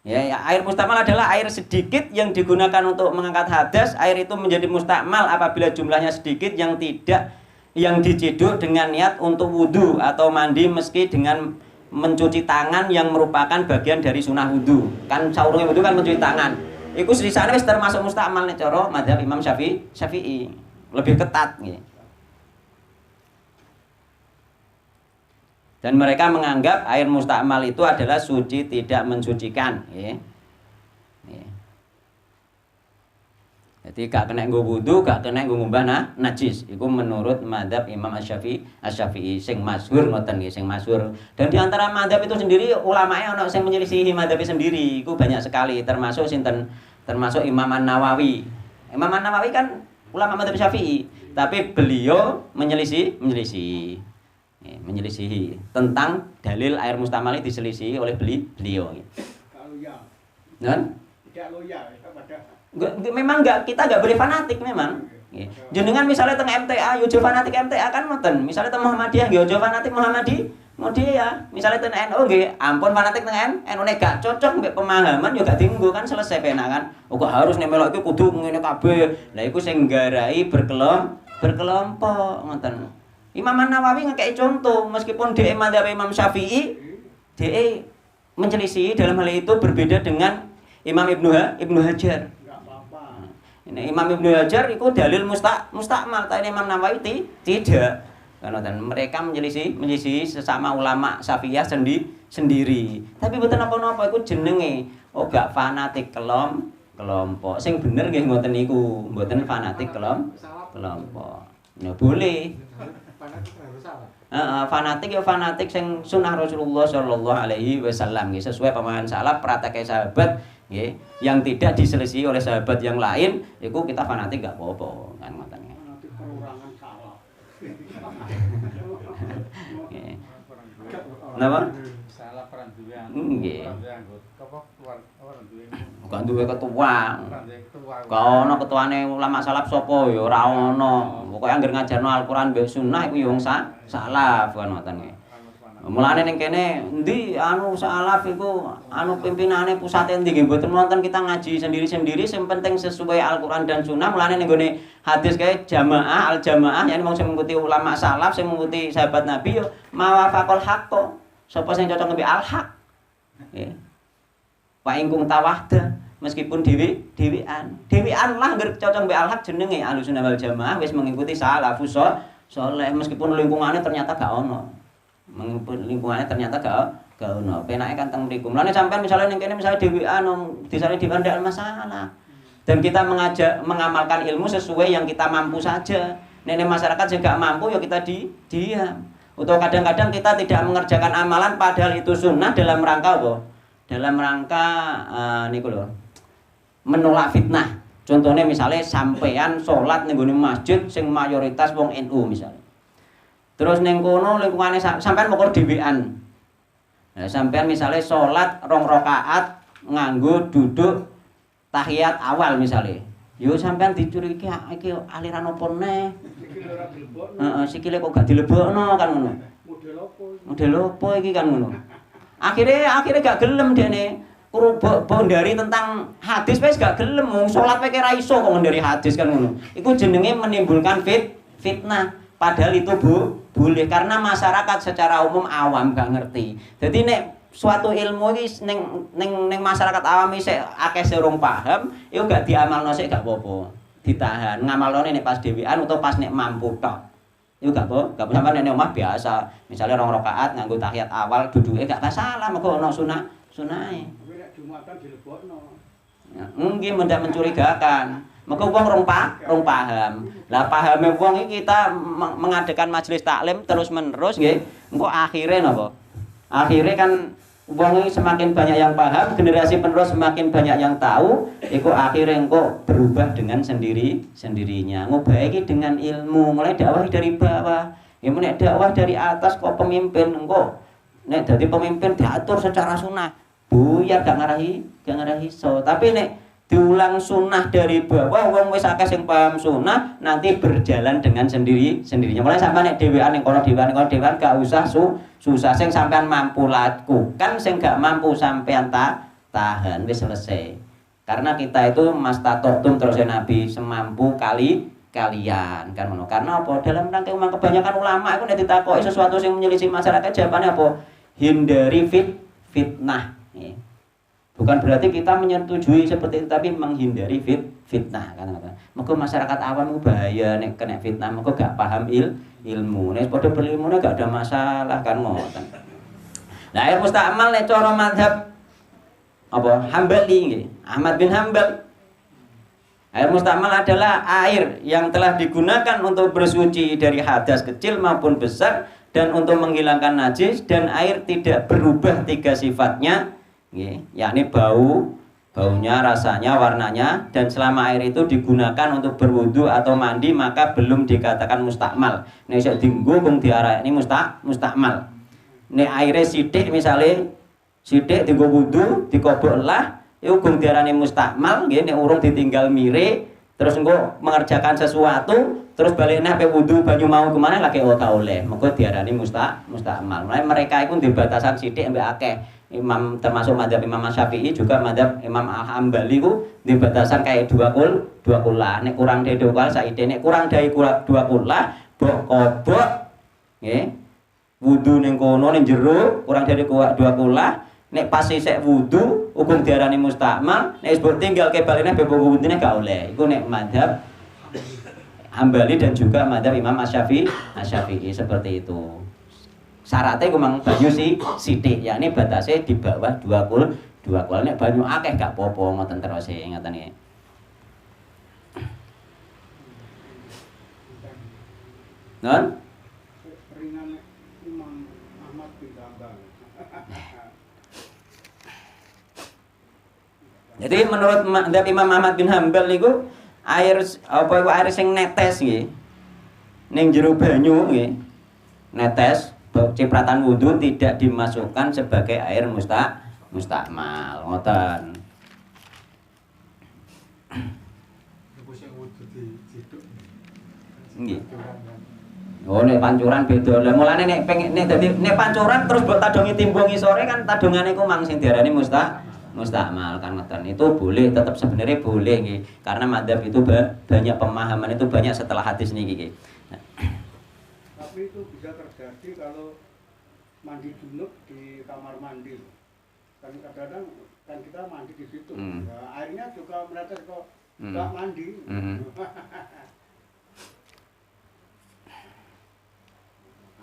Ya, air mustamal adalah air sedikit yang digunakan untuk mengangkat hadas. Air itu menjadi mustakmal apabila jumlahnya sedikit yang diciduk dengan niat untuk wudu atau mandi meski dengan mencuci tangan yang merupakan bagian dari sunah wudu. Kan saurunge wudu kan mencuci tangan. Iku selisane wis termasuk mustakmal nek cara madzhab Imam Syafi'i. Lebih ketat nggih. Dan mereka menganggap air mustakmal itu adalah suci tidak mensucikan ya. Jadi gak kena nggo wudu, gak kena nggo ngumbah najis. Iku menurut madzhab Imam Asy-Syafi'i sing masyhur ngoten nggih, sing masyhur. Dan di antara madzhab itu sendiri ulamane ana sing menyelisihi madzhab sendiri. Iku banyak sekali termasuk sinten? Termasuk Imam An-Nawawi. Imam An-Nawawi kan ulama madzhab Syafi'i, tapi beliau menyelisihi tentang dalil air mustamal ini diselisihi oleh beliau. Tidak loyal kepada. Memang kita nggak boleh fanatik memang. Jenengan misalnya teng MTA, yo fanatik MTA kan ngoten. Misalnya teng Muhammadiyah, yo fanatik Muhammadiyah. Misalnya teng NU nggih, ampun fanatik teng NU nek gak cocok mbek pemahaman yo gak dienggo kan selesai penak kan. Kok harus nek melok iku kudu ngene kabeh. Lah iku sing nggarai berkelompok ngoten. Imam An-Nawawi ngekei contoh, meskipun dia madzhab Imam Syafi'i, dia menyelisih dalam hal itu berbeda dengan Imam Ibnu Hajar. Ini Imam Ibnu Hajar itu dalil mustakmal, tapi Imam Nawawi tidak. Karena mereka menyelisih sesama ulama Syafi'iyah sendiri. Tapi mboten napa-napa iku jenenge gak fanatik kelompok. Sing bener nggih ngoten niku, mboten fanatik kelompok. Ya boleh. Fanatik ya fanatik sing sunah Rasulullah sallallahu alaihi wasallam nggih, sesuai pemahaman salaf praktek sahabat nggih, yang tidak diselisihi oleh sahabat yang lain, iku kita fanatik gak apa-apa kan ngoten nggih. Fanatik perorangan salaf. Nggih. Napa? Salah peran duwe. Nggih. Bukan duwe ketua. Kau ketuane ulama salaf sapa ya ora ono. Pokoke anggere ngajarno Al-Qur'an mbek sunah iku ya wong salaf kan ngoten nggih. Mulane ning kene endi salaf iku pimpinane pusate endi nggih mboten wonten kita ngaji sendiri-sendiri sing penting sesuai Al-Qur'an dan sunah. Mulane ning gone hadis kae jamaah al-jamaah yani wong sing mengikuti ulama salaf sing mengikuti sahabat Nabi yo mawafaqul haqq. Sapa sing cocok mbek al-haq. Nggih. Wa ingkung tawahda meskipun dewean lah ngger cocok mbek al-haq jenenge Ahlussunnah wal Jamaah wis mengikuti salafus saleh meskipun lingkungannya ternyata gak ono. Lingkungannya ternyata gak ono. Penake kan teng mriku. Mulane sampean misalnya ning kene misalnya dewean disane dewean ndak masalah. Dan kita mengamalkan ilmu sesuai yang kita mampu saja. Nek masyarakat sing gak mampu ya kita diam. Atau kadang-kadang kita tidak mengerjakan amalan padahal itu sunnah dalam rangka apa? Dalam rangka niku lho. Menolak fitnah. Contohnya misalnya sampean salat ning gone masjid sing mayoritas wong NU misalnya. Terus ning kono lingkungane sampean mokor dhewean. Nah, sampean misalnya salat 2 rakaat nganggo duduk tahiyat awal misalnya. Yo sampean dicurigai iki aliran opo neh? Sikile kok gak dilebokno kan ngono. Model opo iki kan ngono. Akhirnya gak gelem dene bondari tentang hadis wis gak gelem. Salat wae ra iso kok ngendari hadis kan ngono. Iku jenenge menimbulkan fitnah. Padahal itu boleh karena masyarakat secara umum awam gak ngerti. Jadi nek suatu ilmu iki ning masyarakat awam iki akeh sing urung paham, iku gak diamalno sik gak apa-apa. Ditahan, ngamalone nek pas dhewean utawa pas nek mampu tok. Iku gak apa, gak sampeyan nek omah biasa. Misalnya 2 rakaat nganggo tahiyat awal duduke gak masalah, mergo ono sunahe. Tapi nek Jumatan dilebokno. Ya, mungkin mendak mencurigakan. Maka wong rong paham. Lah pahame wong iki kita mengadakan majelis taklim terus-menerus nggih. Engko akhire napa? Akhire kan wong iki semakin banyak yang paham, generasi penerus semakin banyak yang tahu, iku akhire engko berubah dengan sendirinya. Ngubah iki dengan ilmu, mulai dakwah dari bawah. Ya nek dakwah dari atas kok pemimpin engko nek dadi pemimpin diatur secara sunnah. Buyar gak ngarahi so. Tapi nek diulang sunnah dari bawah, wong wis akeh sing paham sunnah, nanti berjalan dengan sendirinya. Mulai sampai nek dhewean ning kono dhewean gak usah susah sing sampean mampu lakukan, sing gak mampu sampean tahan wis selesai. Karena kita itu mastatotum terus Nabi semampu kalian kan ngono. Karena apa? Dalam rangka memang kebanyakan ulama itu nek ditakoki sesuatu sing menyelisih masyarakat jawabannya apa? Hindari fitnah. Bukan berarti kita menyetujui seperti itu, tapi menghindari fitnah kan. Maka masyarakat awam itu bahaya nek kena fitnah, maka gak paham ilmu. Nek padha berilmune gak ada masalah kan ngoten. Nah, air mustakmal nek cara mazhab apa? Hambali nggih. Ahmad bin Hambal. Air mustakmal adalah air yang telah digunakan untuk bersuci dari hadas kecil maupun besar dan untuk menghilangkan najis, dan air tidak berubah 3 sifatnya. Yakni baunya, rasanya, warnanya, dan selama air itu digunakan untuk berwudu atau mandi maka belum dikatakan mustakmal. Nek iso dienggo kung diarani mustakmal. Nek aire sithik misale sithik dienggo wudu, dikobok lah, iku kung diarani mustakmal nggih. Nek urung ditinggal mire terus engko mengerjakan sesuatu terus balik nek wudu banyu mau kemana lagi ora oleh, mengko diarani mustakmal. Mereka itu di batasan sithik ambek akeh. Imam termasuk mazhab Imam Syafi'i juga mazhab Imam Al-Hambali ku di batasan kayak 2 kula. Nek kurang dari 2 kula saiki, nek kurang dari 2 kula mbok kobok nggih. Wudu ning kono ning jero kurang dari 2 kula. Nek pas isek wudu hukum diarani mustakmal, nek wis tinggal ke balene bebok wudune gak oleh. Iku nek mazhab Hambali dan juga mazhab Imam Asy-Syafi'i seperti itu. Syaratnya memang banyu sithik, yakni batasnya di bawah 2 kula. Nek banyu akeh gak apa-apa ngoten terus ngoten nggih. Non? Ringan Imam Ahmad bin Hambal. Jadi menurut mazhab Imam Ahmad bin Hambal niku air sing netes nggih. Ning jero banyu nggih. Netes cipratan wudu tidak dimasukkan sebagai air mustakmal. Ngoten. Nggih. Oh nek pancuran beda. Lah mulane nek pancuran terus mbok tadongi timbung isore kan tadongane ku mang sing diarani mustakmal kan ngoten. Itu boleh, tetap sebenarnya boleh nggih. Karena madzhab itu banyak pemahaman itu banyak setelah hadis niki nggih. Tapi itu bisa terjadi kalau mandi junub di kamar mandi. Kan kadang-kadang kan kita mandi di situ. Nah, airnya juga menetes kok enggak mandi.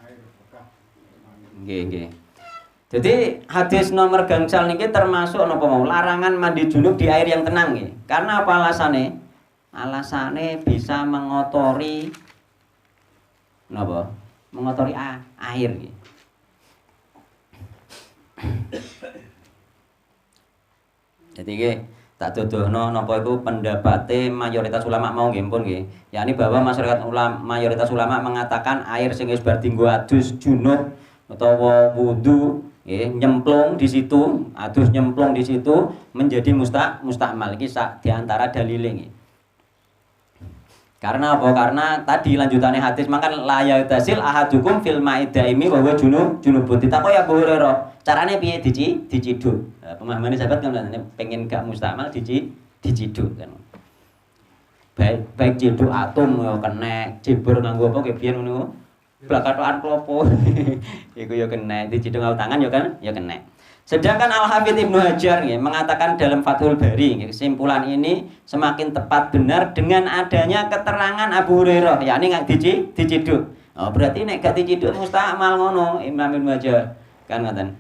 Air bekas mandi. Nggih. Jadi hadis nomor gangsal niki termasuk napa mau larangan mandi junub di air yang tenang nggih. Karena apa alasane? Alasane bisa mengotori napa? Mengotori air nggih. Jadi nggih tak dodohno napa iku pendapate mayoritas ulama mau nggih pun nggih. Yakni bahwa mayoritas ulama mengatakan air sing wis bar dienggo adus junub utawa wudu nggih nyemplung di situ, adus nyemplung di situ menjadi mustakmal. Iki sak di antara dalile nggih. Karena apa? Karena tadi lanjutannya hadis makan la tasil ahadukum fil maidaimi wa huwa junubun. Ditakoki Abu Hurairah, carane piye diciduk? Pemahamannya sahabat kan pengen gak mustakmal diciduk kan. baik ciduk atom ya kena, jebor nganggo apa ki biyen ngono. Blakatokan klopo. Iku ya kena, diciduk nganggo tangan ya kan ya kena. Sedangkan Al-Hafidz Ibnu Hajar ya, mengatakan dalam Fathul Bari, kesimpulan ini semakin tepat benar dengan adanya keterangan Abu Hurairah, yakni nggak diciduk. Oh, berarti nek gak diciduk mustakmal ngono Imam Ibnu Hajar kan ngoten.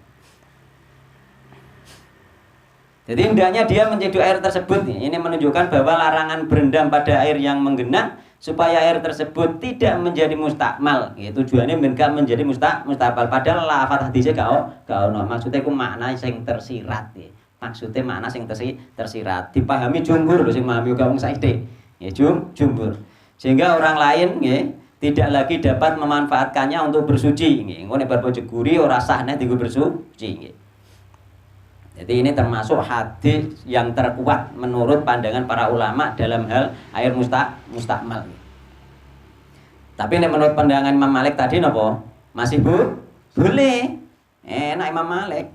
Jadi hendaknya dia menciduk air tersebut. Ini menunjukkan bahwa larangan berendam pada air yang menggenang supaya air tersebut tidak menjadi mustakmal. Tujuannya enggak menjadi mustakmal. Padahal lafaz hadisnya gak ono. Maksudnya ku makna sing tersirat. Maksudnya makna sing tersirat. Dipahami jumhur lho sing memahami wong saiki. Ya jumhur. Sehingga orang lain tidak lagi dapat memanfaatkannya untuk bersuci. Engko nek bar bojo guri ora sah nek dienggo bersuci. Jadi ini termasuk hadis yang terkuat menurut pandangan para ulama dalam hal air mustakmal. Tapi ini menurut pandangan Imam Malik tadi napa? Masih boleh. Enak Imam Malik.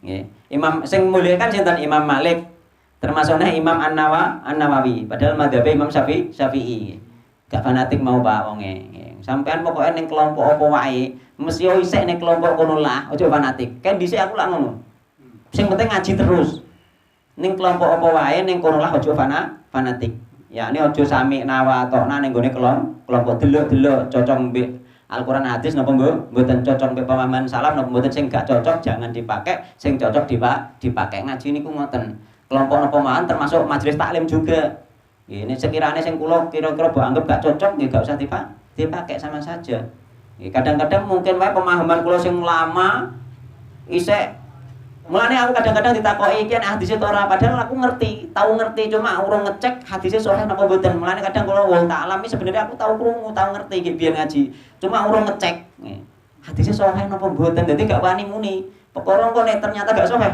Nggih. Imam sing mulyakan sinten Imam Malik. Termasuknya Imam An-Nawawi. Padahal madzhab Imam Syafi'i. Gak fanatik mau Pak wonge. Sampean pokoknya ning kelompok apa wae, mesti yo isih ning kelompok kono lah, aja fanatik. Kan dhisik aku lak ngono. Sing penting ngaji terus. Ning kelompok apa wae ning kono lah aja fanatik. Ya ini aja sami nawatokna ning gone kelompok delok-delok cocok mbek Al-Qur'an hadis napa mboten cocok mbek pemahaman salaf napa mboten sing gak cocok jangan dipakai, sing cocok dipakai. Ngaji niku ngoten. Kelompok napa mawon termasuk majelis taklim juga. Ini sekiranya sing kula kira-kira mbok anggap gak cocok nggih gak usah dipakai sama saja. Kadang-kadang mungkin wae pemahaman kula sing lama isih. Mulane aku kadang-kadang ditakoki iki nek hadis itu ora, padahal aku tahu ngerti cuma urung ngecek hadisnya sahih napa mboten. Mulane kadang kula wong tak alami sebenarnya aku tahu krungu, tahu ngerti iki biyen ngaji, cuma urung ngecek. Hadisnya sahih napa mboten, dadi gak wani muni. Perkara kok nek ternyata gak sahih.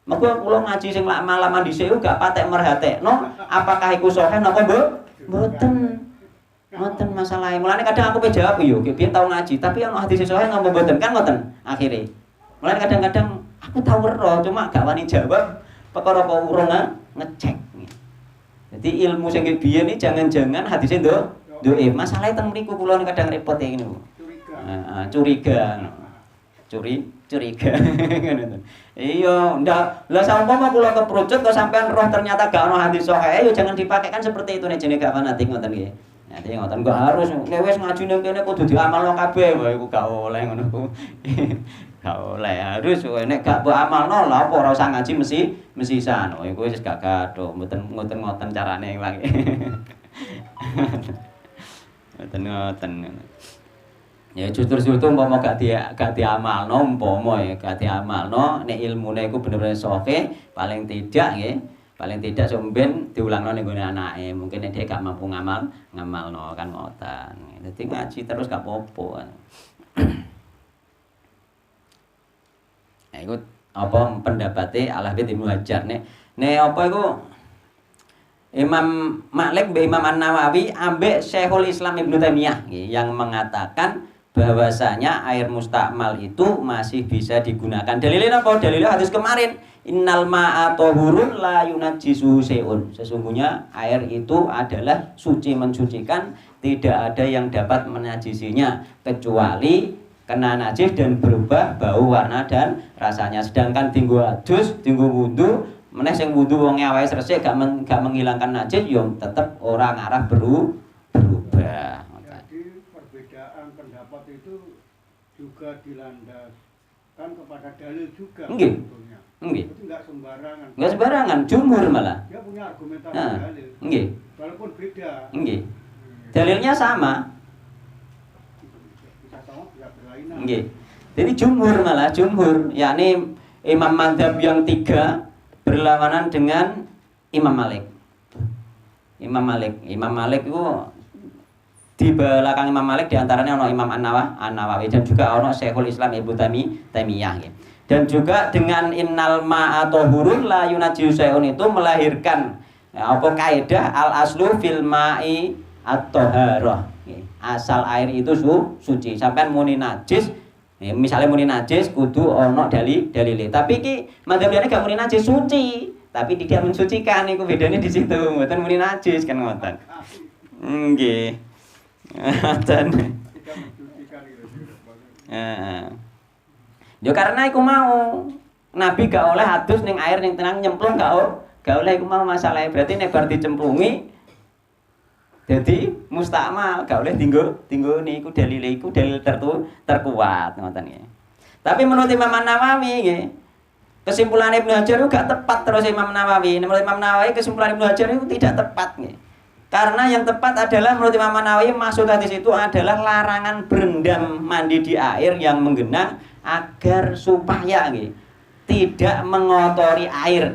Mengko kula ngaji sing lama-lama dhisik gak patek merhatekno apakah iku sahih napa mboten. Ngoten masalahe. Mulane kadang aku pe jawab yo, biyen tau ngaji, tapi ono hadis sahih napa mboten kan ngoten akhire. Mulane kadang-kadang aku tahu ero cuma gak wani jawab perkara apa urung ngecek. Jadi ilmu sing biyen iki jangan-jangan hadise nduk masalahe teng mriku kula kadang repot ngene Bu. Curiga. Curiga. Ngono. Iya, ndak. Lah saumpama kula keprucut kok sampean roh ternyata gak ono hadis sahih, yo jangan dipakai kan seperti itu nek jenenge gak fanatik ngoten nggih. Nanti ngoten kok harus nek wis ngaji ning kene kudu diamalno kabeh, wae iku gak oleh ngono ku. Gak oleh harus nek gak mbok amalno lha apa ora usah ngaji mesisan. Oh iku wis gak gathuk, mboten carane wae. Ngoten. Ya justru umpama gak diamalno umpama ya gak diamalno nek ilmune iku bener-bener sahih paling tidak nggih. Paling tidak somben diulangno ning gone anake. Mungkin nek dhek gak mampu ngamalno kan ngoten. Dadi ngaji terus gak apa-apa. Iku apa pendapatnya Al-Hafidz Ibnu Hajar nek apa iku Imam Malik mbek Imam An-Nawawi ambek Syekhul Islam Ibnu Taimiyah yang mengatakan bahwasanya air mustakmal itu masih bisa digunakan. Dalilnya apa? Dalilnya hadis kemarin, innal ma'a tahurun la yunajjisuhu syai'un. Sesungguhnya air itu adalah suci mensucikan, tidak ada yang dapat menajisinya kecuali kena najis dan berubah bau, warna dan rasanya. Sedangkan tinggu adus, tinggu wudu, meneh sing wudu wong awake resik gak menghilangkan najis yo tetep ora ngarah berubah. Jadi perbedaan pendapat itu juga dilandaskan kepada dalil juga. Nggih. Nggih. Itu enggak sembarangan. Enggak sembarangan, jumhur malah. Dia punya argumentasi dalil. Nggih. Walaupun beda. Nggih. Dalilnya sama. Nggih. Jadi jumhur malah yakni imam madzhab yang 3 berlawanan dengan Imam Malik. Imam Malik itu di belakang Imam Malik diantaranya ono Imam An-Nawawi dan juga ono Syekhul Islam Ibnu Taimiyah. Dan juga dengan innal ma'a tahurun la yunajjisu syai'un itu melahirkan apa kaidah al aslu fil ma'i at-taharah. Asal air itu suci. Sampean muni najis, misalnya muni najis kudu ono dalile. Tapi iki madzhab liyane gak muni najis suci. tapi tidak mensucikan. Iku bedanya di situ. Mboten muni najis kan ngoten. Nggih. Ngoten. Tidak mensucikan itu. Heeh. Yo karena iku mau Nabi gak oleh adus ning air ning tenang nyemplung gak oleh iku mau masalah. Berarti nek bar dicemplungi jadi mustamal, gak oleh tinggo niku dalile iku dalil terkuat ngoten nggih. Tapi menurut Imam Nawawi nggih, kesimpulan Ibnu Hajar itu gak tepat terus Imam Nawawi. Menurut Imam Nawawi kesimpulan Ibnu Hajar itu tidak tepat nggih. Karena yang tepat adalah menurut Imam Nawawi masuk hadis itu adalah larangan berendam mandi di air yang menggenang agar supaya nggih tidak mengotori air.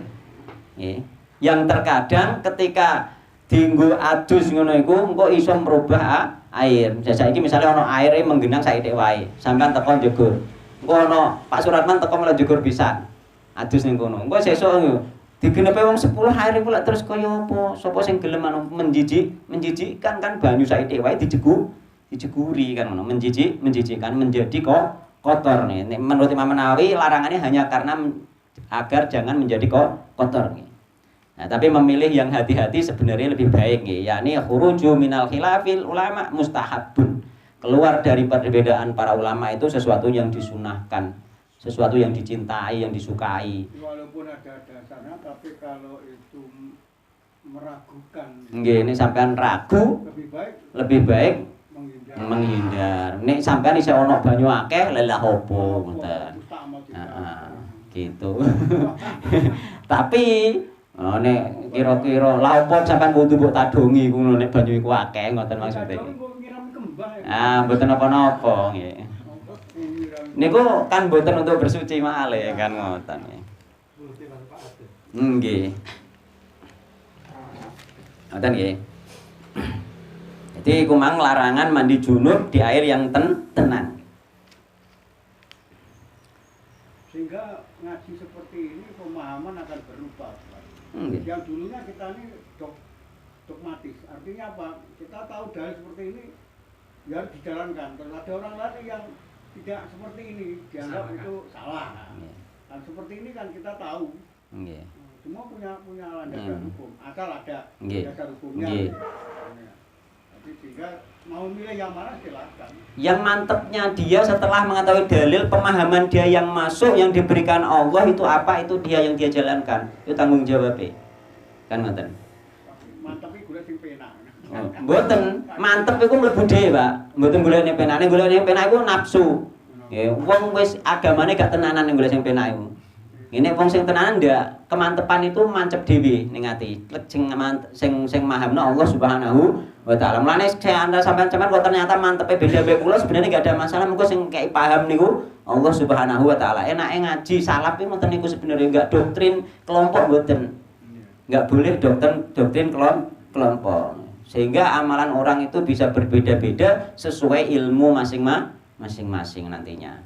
Nggih. Yang terkadang ketika dinggo adus ngono iku engko iso merubah air. Saiki misalnya ana aire menggenang saithik wae, sampean teko njegur. Engko ana Pak Suratman teko malah njegur pisan. Adus ning kono. Engko sesuk yo digenepe wong 10 aire pula terus kaya apa? Sapa sing gelem anu menjijikkan kan banyu saithik wae dijeguri kan ngono. Menjijikkan menjadi kotor nih. Menurut Imam Nawawi larangannya hanya karena agar jangan menjadi kotor nih. Nah, tapi memilih yang hati-hati sebenarnya lebih baik nih, yakni khuruju minal khilafil ulama mustahabun. Keluar dari perbedaan para ulama itu sesuatu yang disunahkan, sesuatu yang dicintai, yang disukai. Walaupun ada dasarnya, tapi kalau itu meragukan. Nggih, ini sampean ragu, lebih baik menghindar. Nek sampean isih ana banyu akeh, lelah opo ngoten. Gitu. Tapi nek kira-kira lha opo sampean kudu mbok tadongi ngono nek banyu iku akeh ngoten maksude. Mboten apa-apa nggih. Niku kan mboten untuk bersuci malih kan ngoten nggih. Nggih. Ngoten nggih. Jadi kumang larangan mandi junub di air yang tenang. Sehingga ngaji seperti ini pemahaman akan berubah. Yang dulunya kita ini dogmatis. Artinya apa? Kita tahu dalil seperti ini ya harus dijalankan. Terus ada orang lain yang tidak seperti ini dianggap itu salah. Dan seperti ini kan kita tahu. Semua punya landasan hukum. Asal ada dasar hukumnya. Sehingga mau milih yang mana silakan. Yang mantepnya dia setelah mengetahui dalil, pemahaman dia yang masuk, yang diberikan Allah itu apa, itu dia yang dia jalankan. Itu tanggung jawabnya. Kan ngoten. Mantep iki golek sing penak. Mboten, mantep iku mlebu dhewe, Pak. Mboten golekne penake, golekne penak iku nafsu. Nggih, wong wis agamane gak tenanan golek sing penak iku. Ini wong sing tenanan ndak kemantepan itu mancep dhewe ning ati. Sing mahamna Allah Subhanahu wa taala. Mulane Anda sampean kok ternyata mantepe beda mbek kula sebenarnya enggak ada masalah, mengko sing kei paham niku Allah Subhanahu wa taala. Enake ngaji salaf iki ngoten niku sebenarnya enggak doktrin kelompok mboten. Enggak boleh doktrin kelompok. Sehingga amalan orang itu bisa berbeda-beda sesuai ilmu masing-masing nantinya.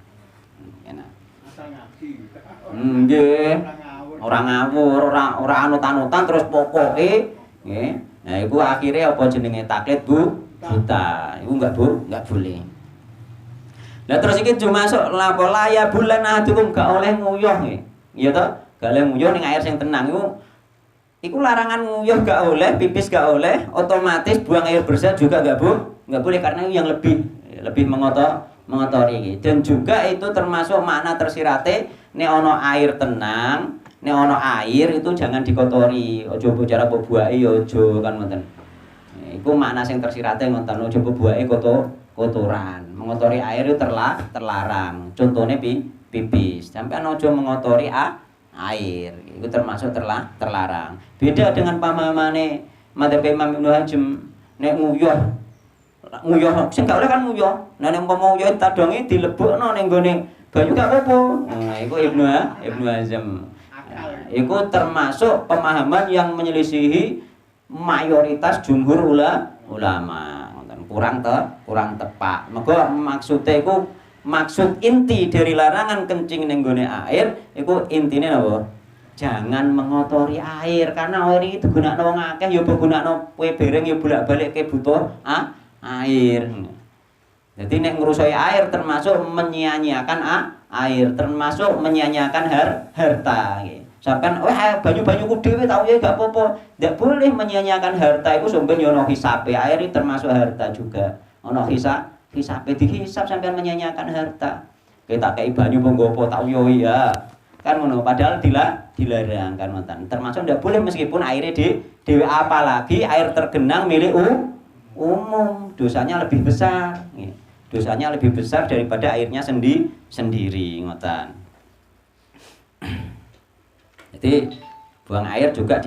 Enak. Asal ngaji. Nggih. Ora ngawur, ora anut-anutan terus pokoke nggih. Nah, iku akhirnya apa jenenge taklid buta. Iku enggak boleh. Lah terus iki cuma masuk lapola ya bulan ahadukum gak oleh nguyuh nggih. Iya toh? Gak oleh nguyuh ning air sing tenang iku larangan nguyuh gak oleh, pipis gak oleh, otomatis buang air besar juga gak boleh karena itu yang lebih mengotori iki. Dan juga itu termasuk makna tersirate nek ana air tenang, nek ana air itu jangan dikotori. Aja cara buake ya aja kan ngoten. Iku makna sing tersirate ngoten, aja buake kotoran. Mengotori air itu terlarang. Contohnya pipis. Sampeyan aja mengotori air. Itu termasuk terlarang. Beda dengan pamamane madzhab Imam Ibnu Hazm nek nguyuh sing gak oleh kan nguyuh. Nah nek umpama nguyuh tadonge dilebokno ning gone banyu gak apa-apa. Nah, iku Ibnu Hazm. Iku termasuk pemahaman yang menyelisihi mayoritas jumhur ulama. Kurang tepat. Maka maksudnya iku maksud inti dari larangan kencing ning gone air iku intine napa? Jangan mengotori air karena air iki digunakno wong akeh ya gunakno kowe bereng ya bolak-balik ke butuh air. Jadi nek ngrusoi air termasuk menyia-nyiakan air, termasuk menyia-nyiakan harta nggih. Sampeyan banyu-banyuku dhewe tau ya gak apa-apa. Ndak boleh menyia-nyiakan harta itu sampeyan yo ono hisabe. Air itu termasuk harta juga. Ono hisabe dihisab sampeyan menyia-nyiakan harta. Kita kei banyu penggopo tau yo ya. Kan ngono padahal dilarang kan ngoten. Termasuk ndak boleh meskipun airnya dhewe apalagi air tergenang milik umum. Dosanya lebih besar. Dosanya lebih besar daripada airnya sendiri ngoten. Jadi buang air juga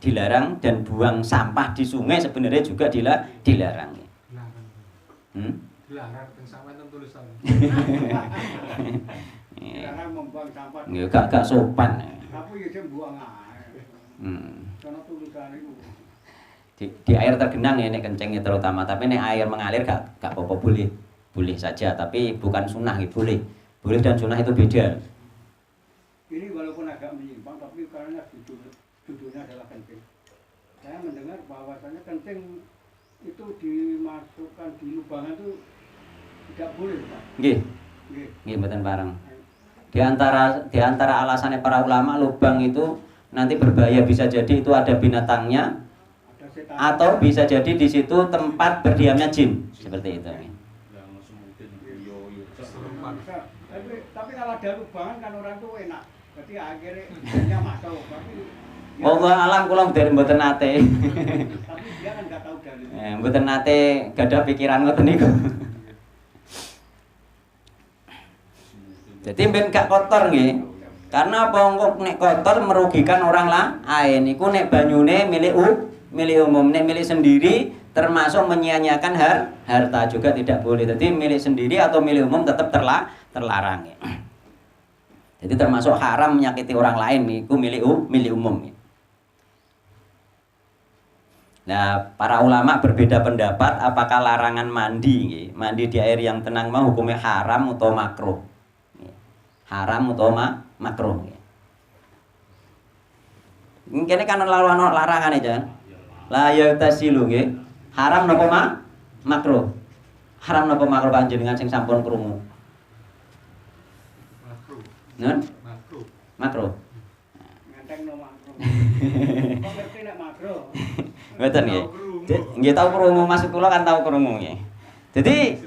dilarang dan buang sampah di sungai sebenarnya juga dilarang. Dilarang teng sampeyan tulisan. Jangan membuang sampah. Ya gak sopan. Tapi ya buang air. Karena tulisan itu. Di air tergenang ya nek kencingnya terutama, tapi nek air mengalir gak apa-apa boleh saja, tapi bukan sunnah gitu, boleh dan sunnah itu beda. Ini walaupun agak menyimpang, tapi karena judulnya adalah kencing. Saya mendengar bahwasanya kencing itu dimasukkan di lubangan itu tidak boleh, Pak. Nggih. Nggih mboten pareng. Di antara alasannya para ulama lubang itu nanti berbahaya, bisa jadi itu ada binatangnya atau bisa jadi di situ tempat berdiamnya jin, seperti itu. Tapi kalau ada lubangan kan orang tuh enak. Jadi akhirnya masuk. Tapi Allah alam kula mboten nate. Tapi dia kan enggak tahu dalilnya. Mboten nate gadah pikiran ngoten niku. Jadi ben gak kotor nggih. Karena apa nek kotor merugikan orang lain. Iku nek banyune milik umum, nek milik sendiri termasuk menyia-nyiakan harta juga tidak boleh. Jadi milik sendiri atau milik umum tetap terlarang. Jadi termasuk haram menyakiti orang lain itu milik umum. Nah, para ulama berbeda pendapat apakah larangan mandi di air yang tenang mau hukumnya haram atau makruh. Haram atau makruh. Mungkin kan larangan aja. La yatasilu nggih. Haram napa makruh? Haram napa makruh panjenengan sing sampun krungu? Nun? Makruh. Ngenteng no makruh. Kok ngerti nek makruh? Mboten nggih. Nggih tau krungu, maksud kula kan tau krungu nggih. Jadi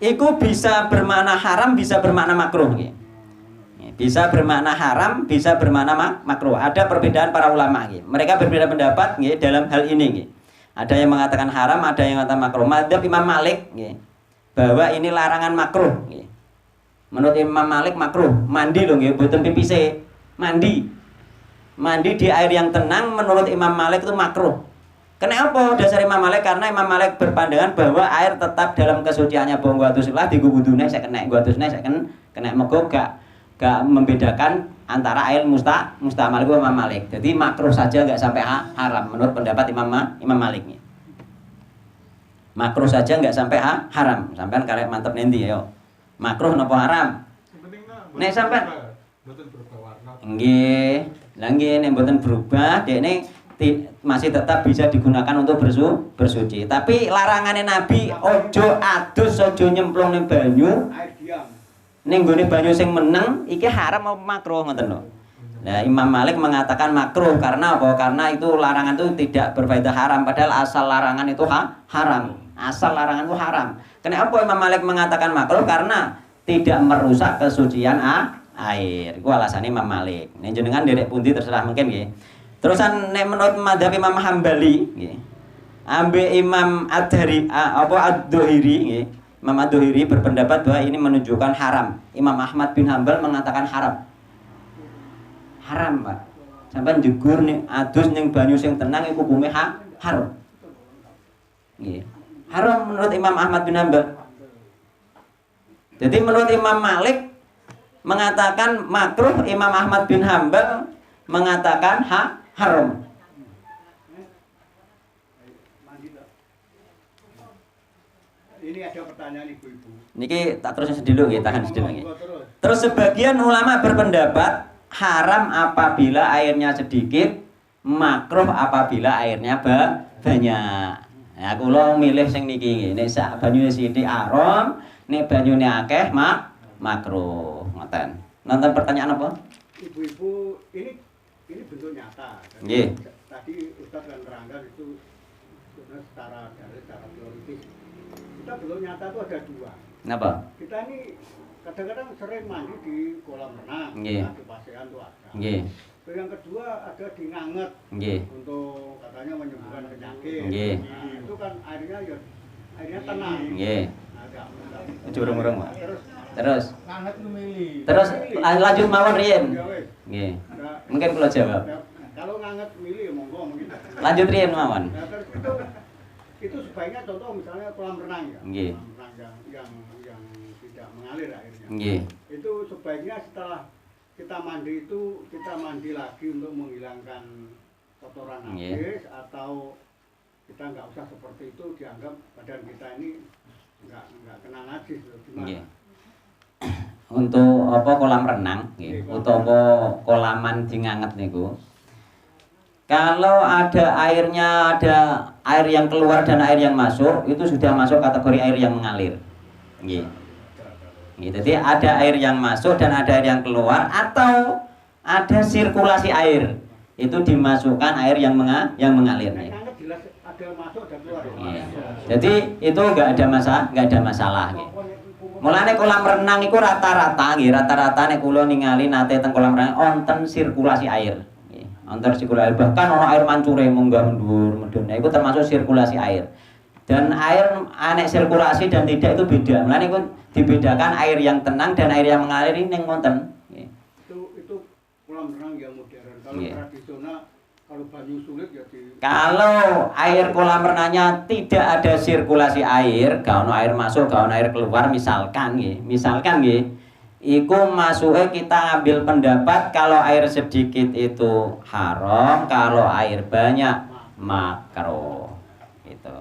iku bisa bermakna haram, bisa bermakna makruh nggih. Bisa bermakna haram, bisa bermakna makruh. Ada perbedaan para ulama nggih. Mereka berbeda pendapat nggih dalam hal ini nggih. Ada yang mengatakan haram, ada yang mengatakan makruh. Madzhab Imam Malik nggih, bahwa ini larangan makruh nggih. Menurut Imam Malik makruh mandi loh nggih, boten pipise. Mandi di air yang tenang menurut Imam Malik itu makruh. Kenapa dasar Imam Malik? Karena Imam Malik berpandangan bahwa air tetap dalam kesuciannya. Bahwa guatuslah di gugudune saya kena, guatusnya saya kena mego gak membedakan antara air mustamal itu Imam Malik. Jadi makruh saja gak sampai haram menurut pendapat Imam Malik. Makruh saja gak sampai haram. Sampean karek mantep nanti ya. Makruh napa haram? Nek sampean mboten berubah warna. Nggih. Lah nggih nek mboten berubah, dekne masih tetap bisa digunakan untuk bersuci. Tapi larangannya Nabi ojo adus, ojo nyemplung ning banyu. Air diam. Ning gone banyu sing meneng iki haram apa makruh ngoten lho. Nah, Imam Malik mengatakan makruh karena apa? Karena itu larangan itu tidak berfaedah haram, padahal asal larangan itu haram. Asal larangan itu haram. Kenapa Imam Malik mengatakan makruh? Karena tidak merusak kesucian air. Itu alasannya Imam Malik. Nek jenengan derek pundi terserah mungkin nggih. Terusan nek menurut madzhab Imam Hambali nggih. Ambe Imam Ad-Dhuhiri nggih. Imam Ad-Dhuhiri berpendapat bahwa ini menunjukkan haram. Imam Ahmad bin Hambal mengatakan haram. Haram, Pak. Sampai jegur nih adus ning banyu sing tenang iku hukume haram. Nggih. Haram menurut Imam Ahmad bin Hambal. Jadi menurut Imam Malik mengatakan makruh, Imam Ahmad bin Hambal mengatakan haram. Ini ada pertanyaan ibu-ibu. Niki tak terusnya sedih nggih, tahan sedih nggih. Terus sebagian ulama berpendapat haram apabila airnya sedikit, makruh apabila airnya banyak. Nah, kula milih sing niki nggih. Nek sak banyune sithik haram, nek banyune akeh makruh. Ngoten. Nonton pertanyaan apa? ibu-ibu ini bentuk nyata. Nggih. Tadi Ustaz kan terangkan itu sebenarnya secara teoritis. Kita bentuk nyata itu ada dua. Napa? Kita ini kadang-kadang sering mandi di kolam renang, Nggih. di pasean itu ada. Nggih. Terus yang kedua ada di nganget Nggih. untuk katanya menyembuhkan penyakit. Nggih. Nah, itu kan airnya tenang. Nggih. Nah, enggak. Curung-urung, Pak. Terus Nganget nu milih. terus lanjut mawon riyen. Ya wes. Nggih. Nah, Mungkin kula jawab. kalau nganget milih ya monggo mungkin. Lanjut riyen mawon. Nah, terus itu sebaiknya contoh misalnya kolam renang ya. Nggih. Kolam renang yang tidak mengalir airnya. Nggih. Itu sebaiknya setelah kita mandi itu kita mandi lagi untuk menghilangkan kotoran Nggih. najis atau kita nggak usah seperti itu dianggap badan kita ini nggak kena najis loh, gimana? Nggih. Untuk apa kolam renang nggih, utawa kolaman dinganget niku. Kalau ada airnya, ada air yang keluar dan air yang masuk, itu sudah masuk kategori air yang mengalir. Nggih. Nggih, jadi ada air yang masuk dan ada air yang keluar atau ada sirkulasi air. Itu dimasukkan air yang mengalir nih. Nganget jelas ada masuk ada keluar. Iya. Jadi itu nggak ada masalah. Nggih. Mulane kolam renang itu rata-rata nggih, rata-rata nek kula ningali nate teng kolam renang wonten sirkulasi air. Nggih. Wonten sirkulasi bahkan ana air mancure munggah mundur medun. Nah, itu termasuk sirkulasi air. Dan air anek sirkulasi dan tidak itu beda. Mulane itu dibedakan air yang tenang dan air yang mengalir ini ning wonten. Nggih. Itu kolam renang yang modern. Kalau Iya. tradisional kalau banyu sulit ya di Kalau air kolam renangnya tidak ada sirkulasi air, gak ono air masuk, gak ono air keluar, misalkan nggih, iku masuknya kita ambil pendapat kalau air sedikit itu haram, kalau air banyak makruh. Gitu.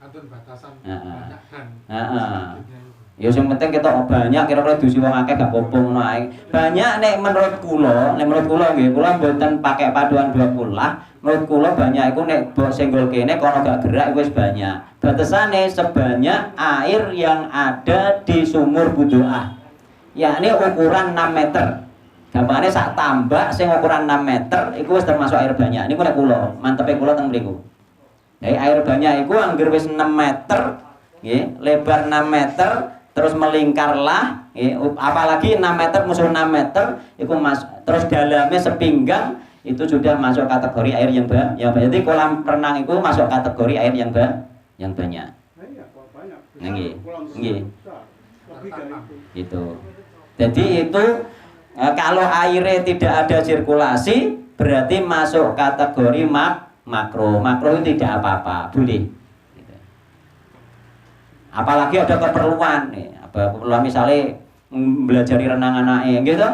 Antun batasan Heeh. banyak dan Heeh. sedikitnya. Ya sing penting kita banyak kira-kira dusi wong akeh gak apa-apa ngono ae. Banyak nek menurut kula nggih, kula mboten pakai paduan 20. Menurut kula banyak iku nek mbok senggol kene kono gak gerak wis banyak. Batasane sebanyak air yang ada di sumur budoah. Yakni ukuran 6 meter. Gampangane sak tambak sing ukuran 6 meter iku wis termasuk air banyak. Niku nek kula, mantepe kula teng mriku. Jadi air banyak iku anggere wis 6 meter, nggih, lebar 6 meter terus melingkarlah, apalagi 6 meter musuh 6 meter, itu terus dalamnya sepinggang, itu sudah masuk kategori air yang banyak. Jadi kolam renang itu masuk kategori air yang banyak. Nah, iya, kalau banyak. Nggih. Kolam renang Nggih. besar. Lebih dari itu. Gitu. Jadi itu kalau airnya tidak ada sirkulasi, berarti masuk kategori makro. Makro itu tidak apa-apa, boleh. Apalagi ada keperluan nih, keperluan misalnya belajar renang anaknya gitu,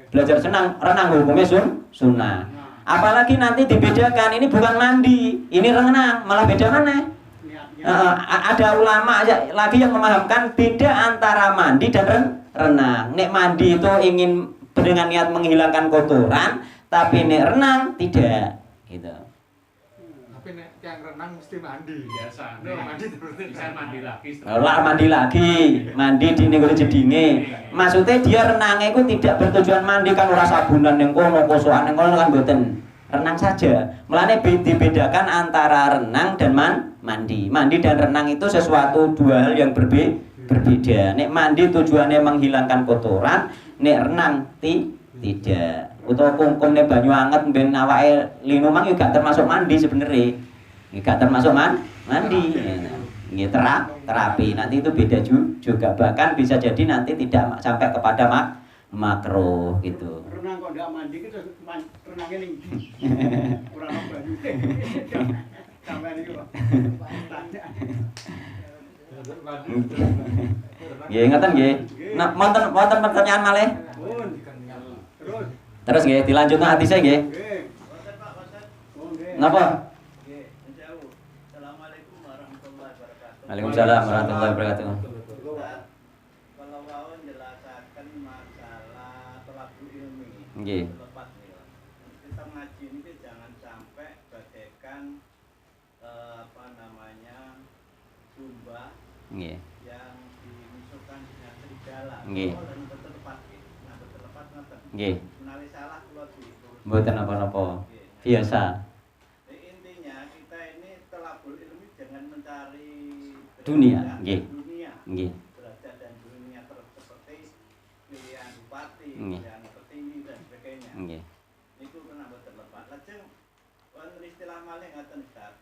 belajar renang hukumnya sunnah. Apalagi nanti dibedakan, ini bukan mandi, ini renang, malah beda mana? Ada ulama aja lagi yang memahamkan beda antara mandi dan renang. Nek mandi itu ingin dengan niat menghilangkan kotoran, tapi nek renang tidak, gitu. Tapi nek yang renang mesti mandi biasa. Nek mandi terus bisa mandi lagi. Lah mandi di ning jedinge. Maksudnya dia renangnya itu tidak bertujuan mandi kan ora sabunan ning kono, kosokan ning kono kan mboten. Renang saja. Mulane dibedakan antara renang dan mandi. Mandi dan renang itu sesuatu dua hal yang berbeda. Nek mandi tujuannya menghilangkan kotoran, nek renang tidak. Utawa kungkumne banyu anget ben awake linumang juga termasuk mandi sebenarnya. Enggak termasuk mandi. Nggih terapi. Nanti itu beda juga. Bahkan bisa jadi nanti tidak sampai kepada makruh gitu. Renang kok enggak mandi kita renangnya ning ora ono banyu. Sampai niku. Nggih ngoten nggih. Nah, wonten pertanyaan malih? Pun. Terus nggih dilanjutno hadise nggih. Nggih. Oh, nggih. Napa? Nggih, menjauh. Assalamualaikum warahmatullahi wabarakatuh. Waalaikumsalam warahmatullahi wabarakatuh. Ustaz, kalau kau menjelaskan masalah tolabul ilmi, Nggih. lepas nih. Kita ngaji ini jangan sampai bagaikan domba Nggih. yang dimasukkan dengan serigala. Nggih. Oh, dan bertelepat. Nah, bertelepat ngoten. Nggih. Menawi salah kula diurus. Mboten napa-napa. Biasa. Intinya kita ini telabul ilmi jangan mencari Dunia, derajat nggih. dunia. Nggih. Derajat dan dunia seperti pilihan bupati, Nggih. pilihan petinggi dan sebagainya. Nggih. Niku kena boten lepat. Lajeng wonten istilah malih ngaten Ustaz.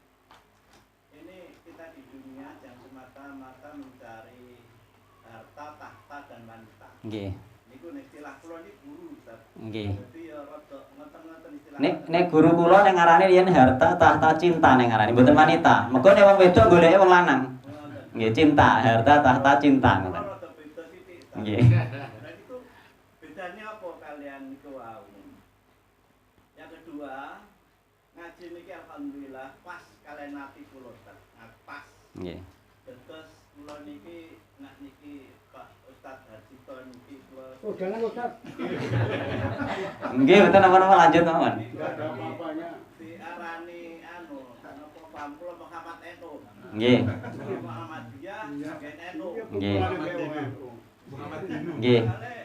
Ini kita di dunia jangan semata-mata mencari harta, tahta dan wanita. Nggih. Niku istilah kula ini guru Ustaz. Nggih. Jadi ya rada ngoten-ngoten istilah. Nek guru kula ning ngarane riyen harta, tahta, cinta ning ngarane, mboten wanita. Mergo nek wong wedok goleke wong lanang. Nggih, cinta, harta, tahta, cinta ngoten. Rada beda sithik. Ustaz. Nggih. Nah itu bedanya apa kalian niku wau? Yang kedua, ngaji niki alhamdulillah pas kalian nabi kula Ustaz. Pas. Nggih. Terus kula niki nak niki Pak Ustaz Harjito niki kula Oh, jangan Ustaz. Nggih, mboten napa-napa lanjut mawon. Enggak ada apa-apanya. diarani anu napa paham kula Muhammad Eno. Nggih. Muhammadiyah gen Eno. Nggih. Muhammad Dinu. Nggih. Kale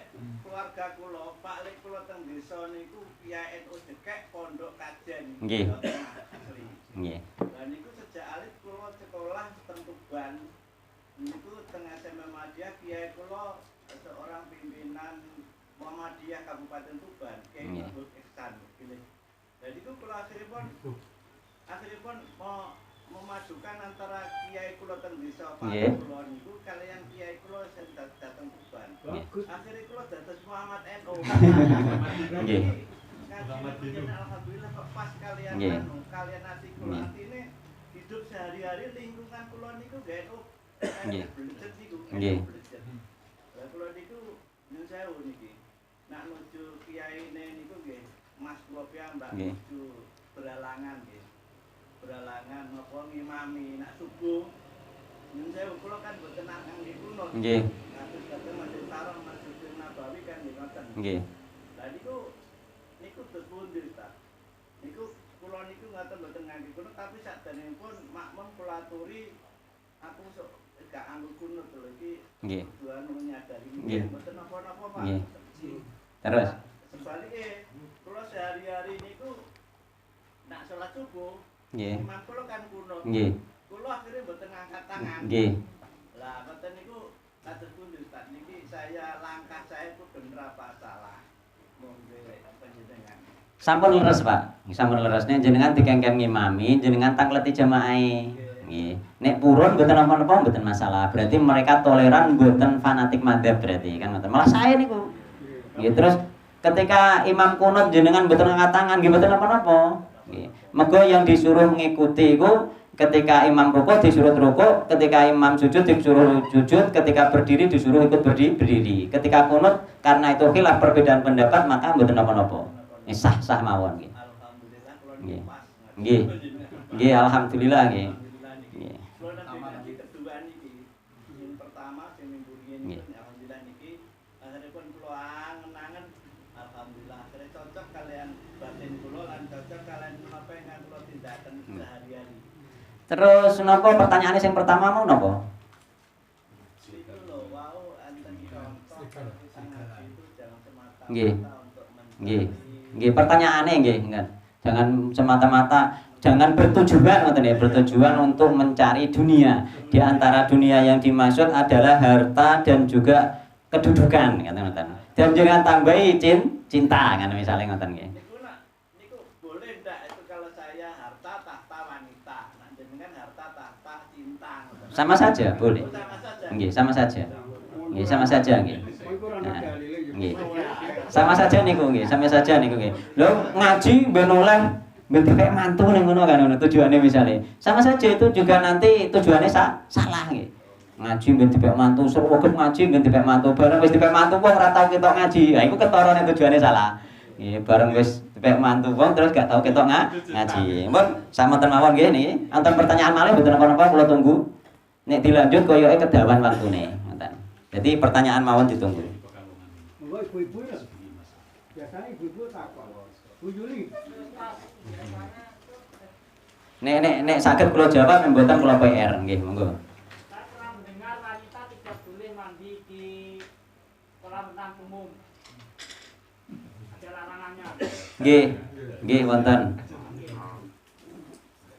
keluarga kula, Pak Lek kula teng desa niku Kiai NU Dekek Pondok Kajen. Nggih. Jawa Tengah, asli. Nggih. Lah niku sejak alit kula sekolah teng Tuban. Niku teng SMA Muhammadiyah Kiai kula seorang pimpinan Muhammadiyah Kabupaten Tuban, Kiai Nggih. Abdul Ihsan. Pilih. Lah niku kula akhiripun mau memadukan antara Kiai kula teng desa Pak Nggih. kula niku kalian Kiai kula sing dateng Tuban. Bagus. Akhirnya kula dados Muhammad NU. Nggih. Ngaji alhamdulillah kok pas kalian Nggih. anu, kalian nasi kula Nggih. artine hidup sehari-hari lingkungan kula niku nggih NU. Nggih. Blejet niku. Nggih. Blejet. Lah kula niku nyun sewu niki. Nak nuju kiyaine niku nggih Mas kula piyambak Nggih. nuju beralangan nggih. Beralangan napa ngimami nak subuh. Nyun sewu kula kan boten nang di kunut. Nggih. Kados kate Masjid Haram, Masjid Nabawi kan nggih ngoten. Nggih. Lah niku terus pundi Ustaz. Niku kula niku ngoten mboten ngangge kunut tapi sakdanipun makmum kula aturi aku sok gak anggo kunut lho iki. Nggih. Tujuan menyadari Nggih. mboten napa-napa Pak. Nggih. Terus. Sebaliknya kula sehari-hari niku nak salat subuh Nggih. imam kula kan kunut. Nggih. Kula akhirnya mboten ngangkat tangan. Nggih. Lah ngoten niku kados pundi Ustaz niki saya langkah saya itu bener apa salah? Monggo panjenengan. Sampun leres, Pak. Sampun leres nek jenengan dikengken ngimami, jenengan tangleti jamaahe. Nggih. Nek purun mboten napa-napa mboten masalah. Berarti mereka toleran mboten fanatik madzhab berarti kan ngoten. Malah saya niku. Nggih, terus ketika imam kunut jenengan mboten angkat tangan nggih mboten napa-napa. Nggih. Mergo yang disuruh mengikuti iku ketika imam rukuk disuruh rukuk, ketika imam sujud disuruh sujud, ketika berdiri disuruh ikut berdiri. Ketika kunut karena itu khilaf perbedaan pendapat maka mboten napa-napa. Sah-sah mawon nggih. Alhamdulillah kula Nggih. niku pas. Nggih. Nggih, alhamdulillah nggih. Alhamdulillah niki. Nggih. Kula nanti ngaji kedua niki. Yang pertama sing minggu riyen Nggih. niki alhamdulillah niki akhiripun kula angen-angen alhamdulillah akhirnya cocok kalian batin kula lan cocok kalian menapa ingkang kula tindakan sehari-hari. Terus napa pertanyaane sing pertama mau napa? Itu lho wau enten contoh kita ngaji itu jangan semata-mata Nggih. untuk Nggih. mencari Nggih, pertanyaannya nggih, enggak. Jangan semata-mata jangan bertujuan ngoten ya, bertujuan untuk mencari dunia. Di antara dunia yang dimaksud adalah harta dan juga kedudukan, kata ngoten. Dan jangan tambahi cinta kan misalnya ngoten nggih. Niku boleh ndak itu kalau saya harta tahta wanita. Nah jenengan harta tahta cinta. Sama saja, boleh. Oh, sama saja. Nggih, sama saja. Nggih, sama saja nggih. Nah, nggih. Sama saja niku nggih, sama saja niku nggih. Lho ngaji ben oleh ben dipek mantu ning ngono kan ngono tujuane misale. Sama saja itu juga nanti tujuannya salah nggih. Ngaji ben dipek mantu, suruh wong ngaji ben dipek mantu, bareng wis dipek mantu wong ora tau ketok ngaji. Ha iku ketorone tujuane salah. Nggih, bareng wis dipek mantu wong terus gak tau ketok ngaji. Mun samanten mawon nggih niki. Anten pertanyaan malih mboten napa-napa kula tunggu. Nek dilanjut koyoke kedawan waktune, ngoten. Jadi pertanyaan mawon ditunggu. Monggo ibu-ibu ya. Biasanya ibu-ibu takon. Bu Yuli. Nek saged kula jawab mboten kula PR nggih, monggo. Saya pernah mendengar wanita tidak boleh mandi di kolam renang umum. Nggih. Nggih wonten.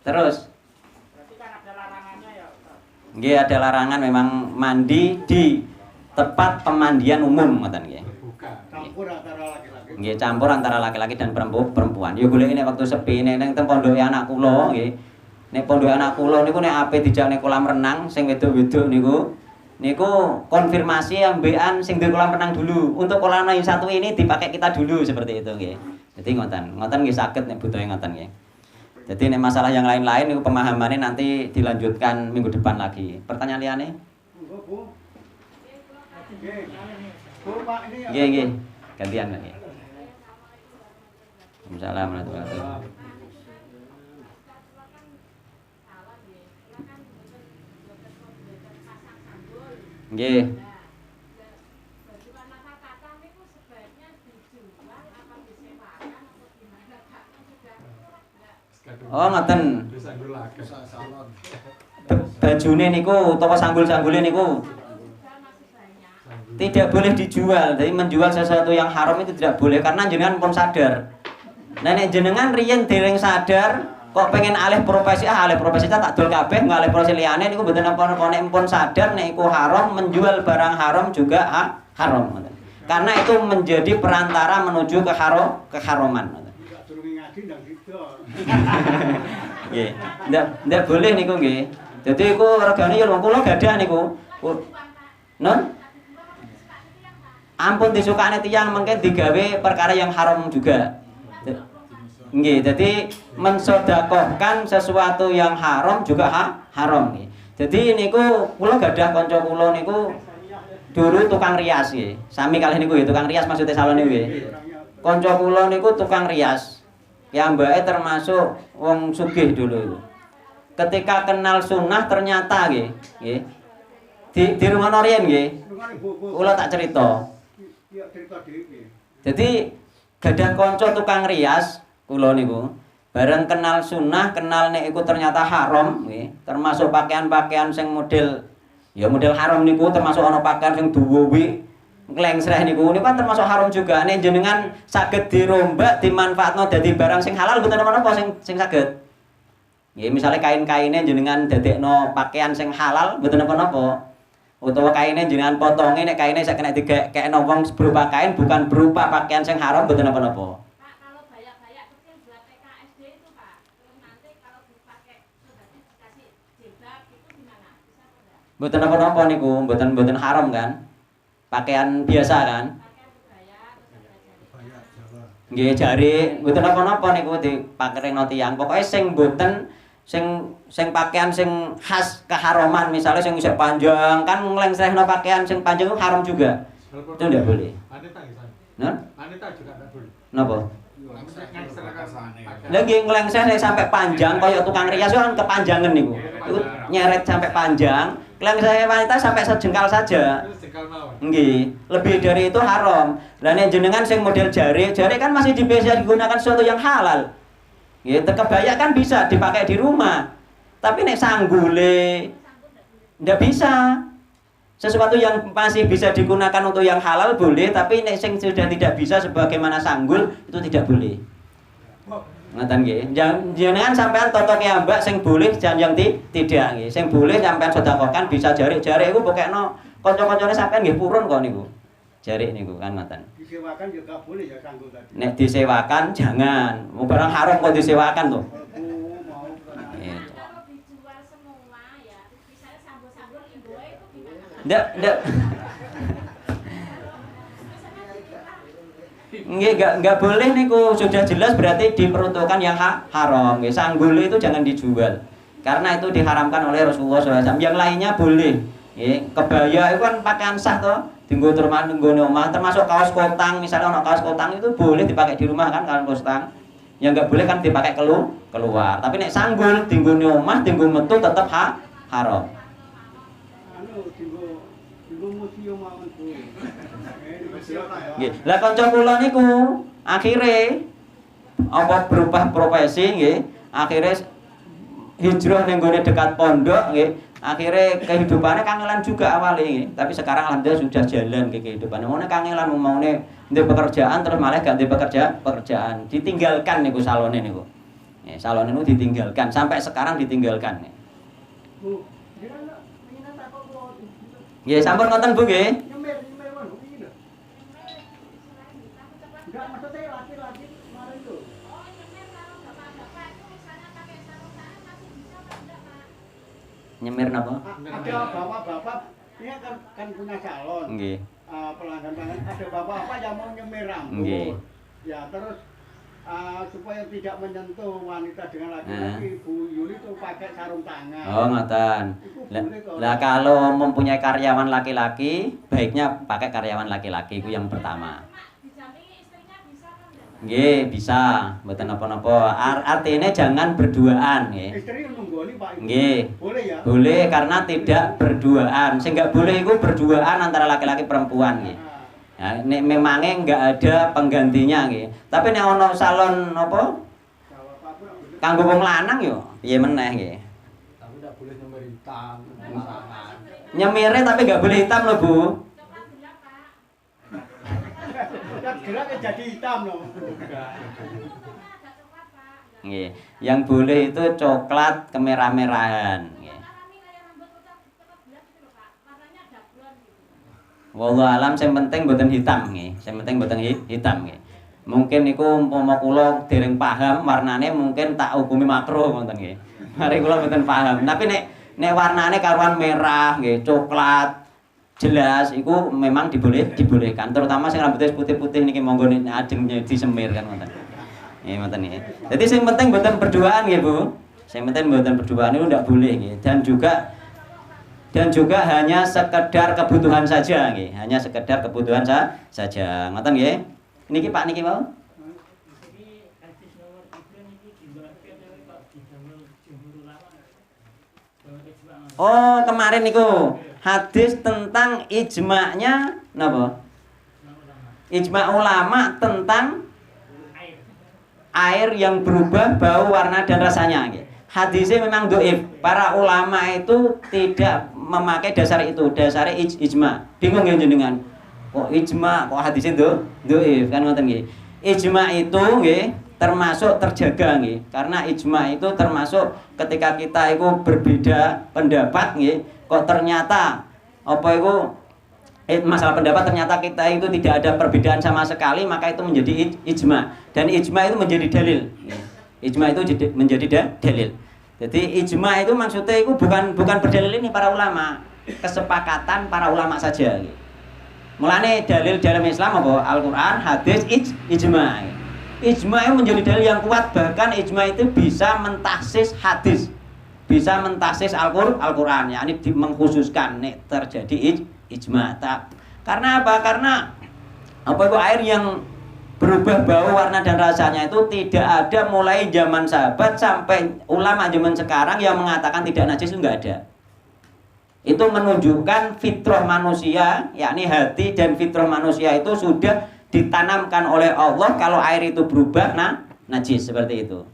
Terus Berarti kan ada larangannya ya, Ustaz. nggih ada larangan memang mandi di tempat pemandian umum ngoten nggih. Terbuka. Campur antara laki-laki. Nggih campur antara laki-laki dan perempuan. Ya golek nek waktu sepi nek teng pondoke anak kula nggih. Nek pondoke anak kula niku nek ape dijak nek kolam renang sing wedok-wedok niku konfirmasi ambekan sing duwe kolam renang dulu. Untuk kolam renang yang satu ini dipakai kita dulu seperti itu nggih. Jadi ngoten nggih saged nek butuhe ngoten nggih. Jadi nek masalah yang lain-lain niku pemahamannya nanti dilanjutkan minggu depan lagi. Pertanyaan liyane? Enggak, Bu. Nggih. Bu, Pak ini Nggih nggih. Gantian lagi. Waalaikumsalam warahmatullahi wabarakatuh. Nggih. Oh ngoten. Bisa gulakan. Bajune niku utawa sanggul-sanggule niku tidak boleh dijual. Jadi menjual sesuatu yang haram itu tidak boleh karena jenengan pun sadar. Nah nek jenengan riyen dereng sadar kok pengen alih profesi tak dol kabeh ngalih profesi liyane niku mboten napa-napa nek pun sadar nek iku haram menjual barang haram juga haram. Karena itu menjadi perantara menuju keharaman. enggak suruh ngaji ndang gitu. Nggih. Ndak boleh niku nggih. Dadi iku regane ya wong kula gadah niku. Non? Ampun disukane tiyang mengke digawe perkara yang haram juga. Nggih, jadi mensedekahkan sesuatu yang haram juga haram nggih. Jadi niku kula gadah kanca kula niku dulu tukang rias nggih. Sami kalih niku ya tukang rias maksudnya salone nggih. Kanca kula niku tukang rias. Ya mbake termasuk wong sugih dulu itu. Ketika kenal sunnah ternyata nggih, nggih. Di rumah Norien nggih. Kula tak cerita. Iya, cerita dhewe. Jadi gadah kanca tukang rias kula niku. Bareng kenal sunnah, kenal nek iku ternyata haram nggih. Termasuk pakaian-pakaian sing model haram niku termasuk ana pakaian sing duwi nglengsreh niku kan termasuk haram juga. Nek jenengan saged dirombak dimanfaatno dadi barang sing halal mboten napa sing saged. Nggih, misale kain-kaine jenengan dadekno pakaian sing halal mboten napa-napa. Utawa kaine jenengan potonge nek kaine sak kena digekekno wong berupa kain bukan berupa pakaian sing haram mboten napa-napa. Pak, kalau bayak-bayak kecil buat TKSD itu Pak, terus nanti kalau dipakai sudah dikasih jilbab itu gimana? Bisa enggak? Mboten napa-napa niku, mboten haram kan. Pakaian biasa kan. Pakai kebaya terus ada jari. Banyak Jawa. Nggih jari mboten napa-napa niku dipakerno tiyang. Pokoke sing mboten sing pakaian sing khas keharaman misalnya sing isih panjang kan nglengsrehno pakaian sing panjang itu haram juga. Itu ndak boleh. Wanita ya, San? Nah, Wanita juga nggak boleh. napa? Ngangser-ngangser. Lagi nglengsreh sampai panjang kaya tukang rias kan kepanjangan niku. Itu nyeret sampai panjang, nglengsreh wanita sampai sejengkal saja. Terus jengkal mawon. Nggih, lebih dari itu haram. Lah nek jenengan sing model jari kan masih bisa digunakan sesuatu yang halal. Nggih, kebaya kan bisa dipakai di rumah. Tapi nek sanggule ndak bisa. Sesuatu yang masih bisa digunakan untuk yang halal boleh, tapi nek sing sudah tidak bisa sebagaimana sanggul itu tidak boleh. Ngoten nggih. Jenengan sampean totoke ambak sing boleh jangan yang tidak nggih. Sing boleh sampean sedekahkan bisa jari iku pokokno kanca-kancane sampean nggih purun kok niku. Jari niku kan ngoten. Disewakan juga boleh ya sanggul tadi. Nek disewakan jangan. Barang haram kok disewakan tuh. Aku mau Gitu. Kalau dijual semua ya, misalnya sambal-sambal Indoe itu gimana? Ndak. Nggak boleh niku, sudah jelas berarti diperuntukkan yang haram. Nggih, sanggul itu jangan dijual. Karena itu diharamkan oleh Rasulullah SAW. Yang lainnya boleh. Nggih, kebaya itu kan pakaian sah toh. Dinggo terman nggo omah, termasuk kaos kotang, misalnya ono kaos kotang itu boleh dipakai di rumah kan kaos kotang. Yang nggak boleh kan dipakai keluar. Tapi nek sanggul dinggo omah, dinggo metu tetap haram. anu dinggo museum mawon Bu. Nggih. Lah kanca kula niku akhire apa berubah profesi nggih. Akhire hijrah ning gone dekat pondok nggih. Akhirnya kehidupannya kangelan juga awalnya nggih. Tapi sekarang alhamdulillah sudah jalan ke kehidupannya. Mone kangelan maune ndek pekerjaan terus malah gak ndek pekerjaan. Ditinggalkan niku salone niku. Ya, salone niku ditinggalkan sampai sekarang ditinggalkan. Bu, dia kan pengen takut kok. Nggih, sampun ngoten Bu nggih. Nyemir kan Bu iki lho. Enggak maksudnya laki-laki kemarin tuh. Oh, nyemir kalau bapak-bapak itu misalnya pakai sarung tangan masih bisa apa enggak, Pak? Nyemir napa? Ada bapak-bapak ini kan punya calon. Nggih. Pelanggan-pelanggan ada bapak-bapak yang mau nyemir rambut. Nggih. Ya terus supaya tidak menyentuh wanita dengan laki-laki, Bu Yuli tuh pakai sarung tangan. Oh, ngoten. Lah kalau mempunyai karyawan laki-laki, baiknya pakai karyawan laki-laki itu yang pertama. Didampingi istrinya bisa kan enggak? Nggih, bisa. Mboten napa-napa. Artinya jangan berduaan nggih. Istri nunggoni Pak Ibu. Nggih. Boleh ya? Boleh karena tidak berduaan. Sing enggak boleh itu berduaan antara laki-laki perempuan nggih. Ya, nek memangnya enggak ada penggantinya nggih. Tapi nek ana salon napa? Kalau Pak Pur boleh. Kanggo wong lanang yo piye meneh nggih. Tapi tidak boleh nyemir hitam, Nyemire tapi enggak boleh hitam loh, Bu. Coklat gelap, Pak. Kan geraknya jadi hitam loh. Untungnya ada coklat, Pak. Nggih. Yang boleh itu coklat kemerah-merahan nggih. Alami kayak rambut coklat gelap gitu loh, Pak. Warnanya ada blond gitu. Wallahu alam sing penting mboten hitam nggih. Sing penting mboten hitam nggih. Mungkin niku umpama kula dereng paham warnane mungkin tak hukumi makruh ngoten nggih. Mari kula mboten paham. Tapi nek warnane karuan merah nggih, coklat jelas iku memang dibolehkan. Terutama sing rambutnya putih-putih niki monggo ajeng disemir kan ngoten. Nggih ngoten nggih. Dadi sing penting mboten berduaan nggih, Bu. Sing penting mboten berduaan itu ndak boleh nggih. Dan juga hanya sekedar kebutuhan saja nggih, hanya sekedar kebutuhan saja. Ngoten nggih. Niki Pak niki mau? Jadi hadis nomor 3 niki dibahaskan oleh Pak Didamel Jumhur Ulama. Oh, kemarin niku hadis tentang ijma'nya napa? Ijma' ulama tentang air yang berubah bau, warna dan rasanya nggih. Hadisnya memang dhaif. Para ulama itu tidak memakai dasar itu, dasarnya ijma. Bingung ya jenengan. Kok ijma, kok hadisnya dhaif kan ngoten nggih. Ijma itu nggih termasuk terjaga nggih. Karena ijma itu termasuk ketika kita itu berbeda pendapat nggih, kok ternyata apa itu masalah pendapat ternyata kita itu tidak ada perbedaan sama sekali, maka itu menjadi ijma. Dan ijma itu menjadi dalil. Ijma itu menjadi dalil. Jadi ijma itu maksudnya itu bukan berdalil ini para ulama, kesepakatan para ulama saja. Mulane dalil dalam Islam apa? Al-Qur'an, hadis, ijma. Ijma itu menjadi dalil yang kuat, bahkan ijma itu bisa mentaksis hadis, bisa mentaksis Al-Qur'an, yakni mengkhususkan nek terjadi ijma. Karena apa? Karena apa itu air yang berubah bau, warna dan rasanya itu tidak ada mulai zaman sahabat sampai ulama zaman sekarang yang mengatakan tidak najis, itu enggak ada. Itu menunjukkan fitrah manusia, yakni hati dan fitrah manusia itu sudah ditanamkan oleh Allah kalau air itu berubah najis seperti itu.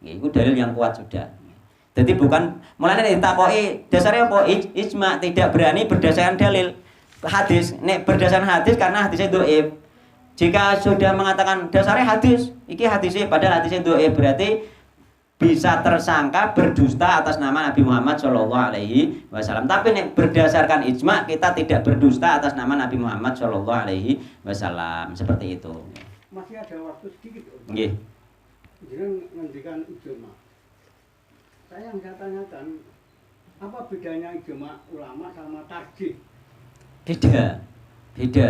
Itu dalil yang kuat sudah. Jadi bukan mulanya ditakoki dasarnya apa? Ijma, tidak berani berdasarkan dalil hadis. Nek berdasarkan hadis karena hadisnya dhaif. Jika sudah mengatakan dasarnya hadis, iki hadisnya padahal hadisnya dhaif, berarti bisa tersangka berdusta atas nama Nabi Muhammad Shallallahu Alaihi Wasallam. Tapi nek berdasarkan ijma kita tidak berdusta atas nama Nabi Muhammad Shallallahu Alaihi Wasallam, seperti itu. Masih ada waktu sedikit. Nggih. Jadi ngendikan ijma. Saya yang saya tanyakan, apa bedanya ijma ulama sama tarjih? Beda.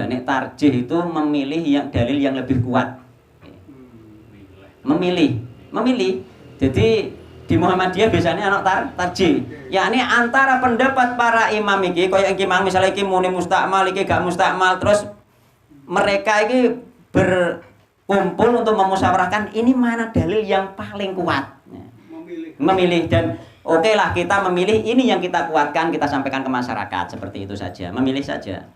Nek tarjih itu memilih yang dalil yang lebih kuat. Memilih. Jadi di Muhammadiyah biasanya anak tarjih. Yakni antara pendapat para imam iki, kaya iki mang misalnya iki muni mustakmal, iki gak mustakmal, terus mereka iki berkumpul untuk memusyawarahkan ini mana dalil yang paling kuat. Memilih dan oke lah kita memilih ini yang kita kuatkan, kita sampaikan ke masyarakat, seperti itu saja, memilih saja.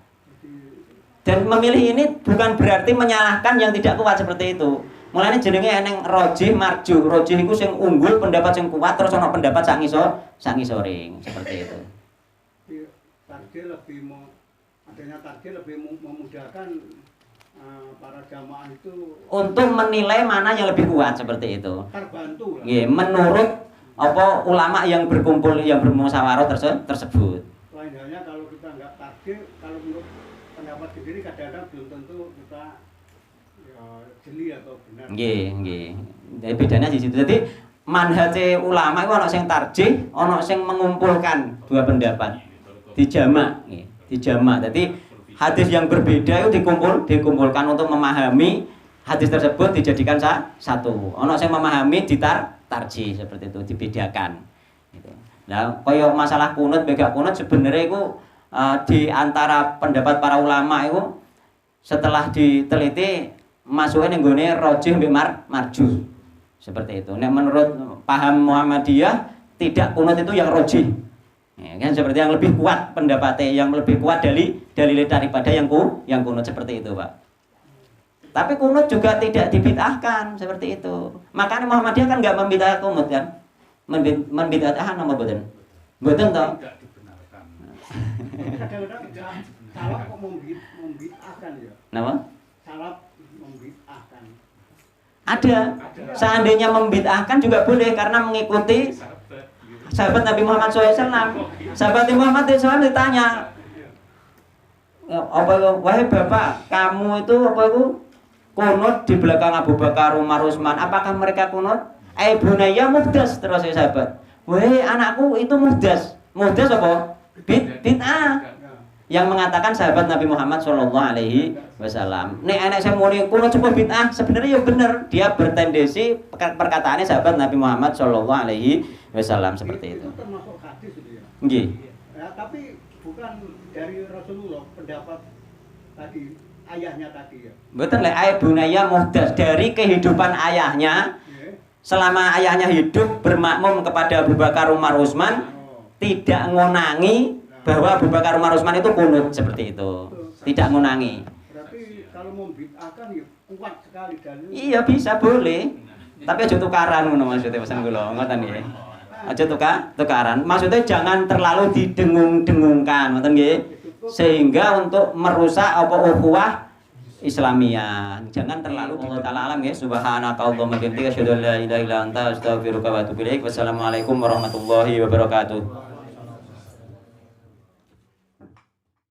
Dan memilih ini bukan berarti menyalahkan yang tidak kuat seperti itu. Mulane jenenge eneng rajih marjuh. Rajih iku sing unggul, pendapat sing kuat, terus ana pendapat sak ngisoring, seperti itu. Tarjih lebih adanya tarjih lebih memudahkan para jamaah itu Untuk menilai mana yang lebih kuat seperti itu. terbantu lah. Nggih, menurut apa ulama yang berkumpul yang bermusyawarah tersebut. Lain halnya kalau kita nggak tarjih, kalau menurut pendapat sendiri kadang-kadang belum tentu kita ya, jeli atau benar. Nggih, nggih. Jadi bedanya di situ. Jadi manhaje ulama itu ana sing tarjih, ana sing mengumpulkan dua pendapat. Dijamak, nggih. Dijamak. Jadi hadis yang berbeda itu dikumpulkan untuk memahami hadis tersebut dijadikan satu. Ana sing memahami tarjih seperti itu, dibedakan. Gitu. Nah, kaya masalah kunut bega kunut sebenarnya itu di antara pendapat para ulama itu setelah diteliti masuknya nenggone rajih mbek marjuh. Seperti itu. Nek menurut paham Muhammadiyah tidak kunut itu yang rajih. Ya, kan seperti yang lebih kuat pendapatnya, yang lebih kuat dalil daripada yang kunut seperti itu, Pak. Tapi kunut juga tidak dibid'ahkan seperti itu. Makanya Muhammadiyah kan enggak membid'ahkan kunut kan? Membid'ahkan apa mboten? Mboten toh? Tidak dibenarkan. Kadang-kadang salah kok membid'ahkan ya. Napa? Salah membid'ahkan. Ada. Seandainya membid'ahkan juga boleh karena mengikuti sahabat Nabi Muhammad SAW. Sahabat Nabi Muhammad SAW ditanya, wahai bapak, kamu itu apa itu kunut di belakang Abu Bakar, Umar, Utsman, apakah mereka kunut? Bunaya muhdas, terus sahabat. Wahai anakku itu muhdas. Muhdas apa? Bid'ah. Yang mengatakan sahabat Nabi Muhammad SAW. Nek anak saya muni kunut sebuah bid'ah, sebenarnya ya benar, dia bertendensi perkataannya sahabat Nabi Muhammad SAW seperti itu. Itu termasuk hadis itu ya. Nggih. Ya, tapi bukan dari Rasulullah pendapat tadi ayahnya tadi ya. Betul lek bunaya muhdas dari kehidupan ayahnya. Ya. Selama ayahnya hidup bermakmum kepada Abu Bakar, Umar, Utsman, tidak ngonangi bahwa Abu Bakar, Umar, Utsman itu kunut seperti itu. Tidak ngonangi. Berarti kalau membid'ahkan ya kuat sekali dalil. Iya bisa boleh. Tapi aja tukaran ngono maksudnya pesan kula. Ngoten nggih. Aja tukaran. Maksudnya jangan terlalu didengung-dengungkan, ngoten nggih. Sehingga untuk merusak apa ukhuwah Islamiyah. Jangan terlalu Allah taala alam nggih. Subhanakallahumma wa bihamdika asyhadu an la ilaha illa anta astaghfiruka wa atubu ilaik. Wassalamualaikum warahmatullahi wabarakatuh.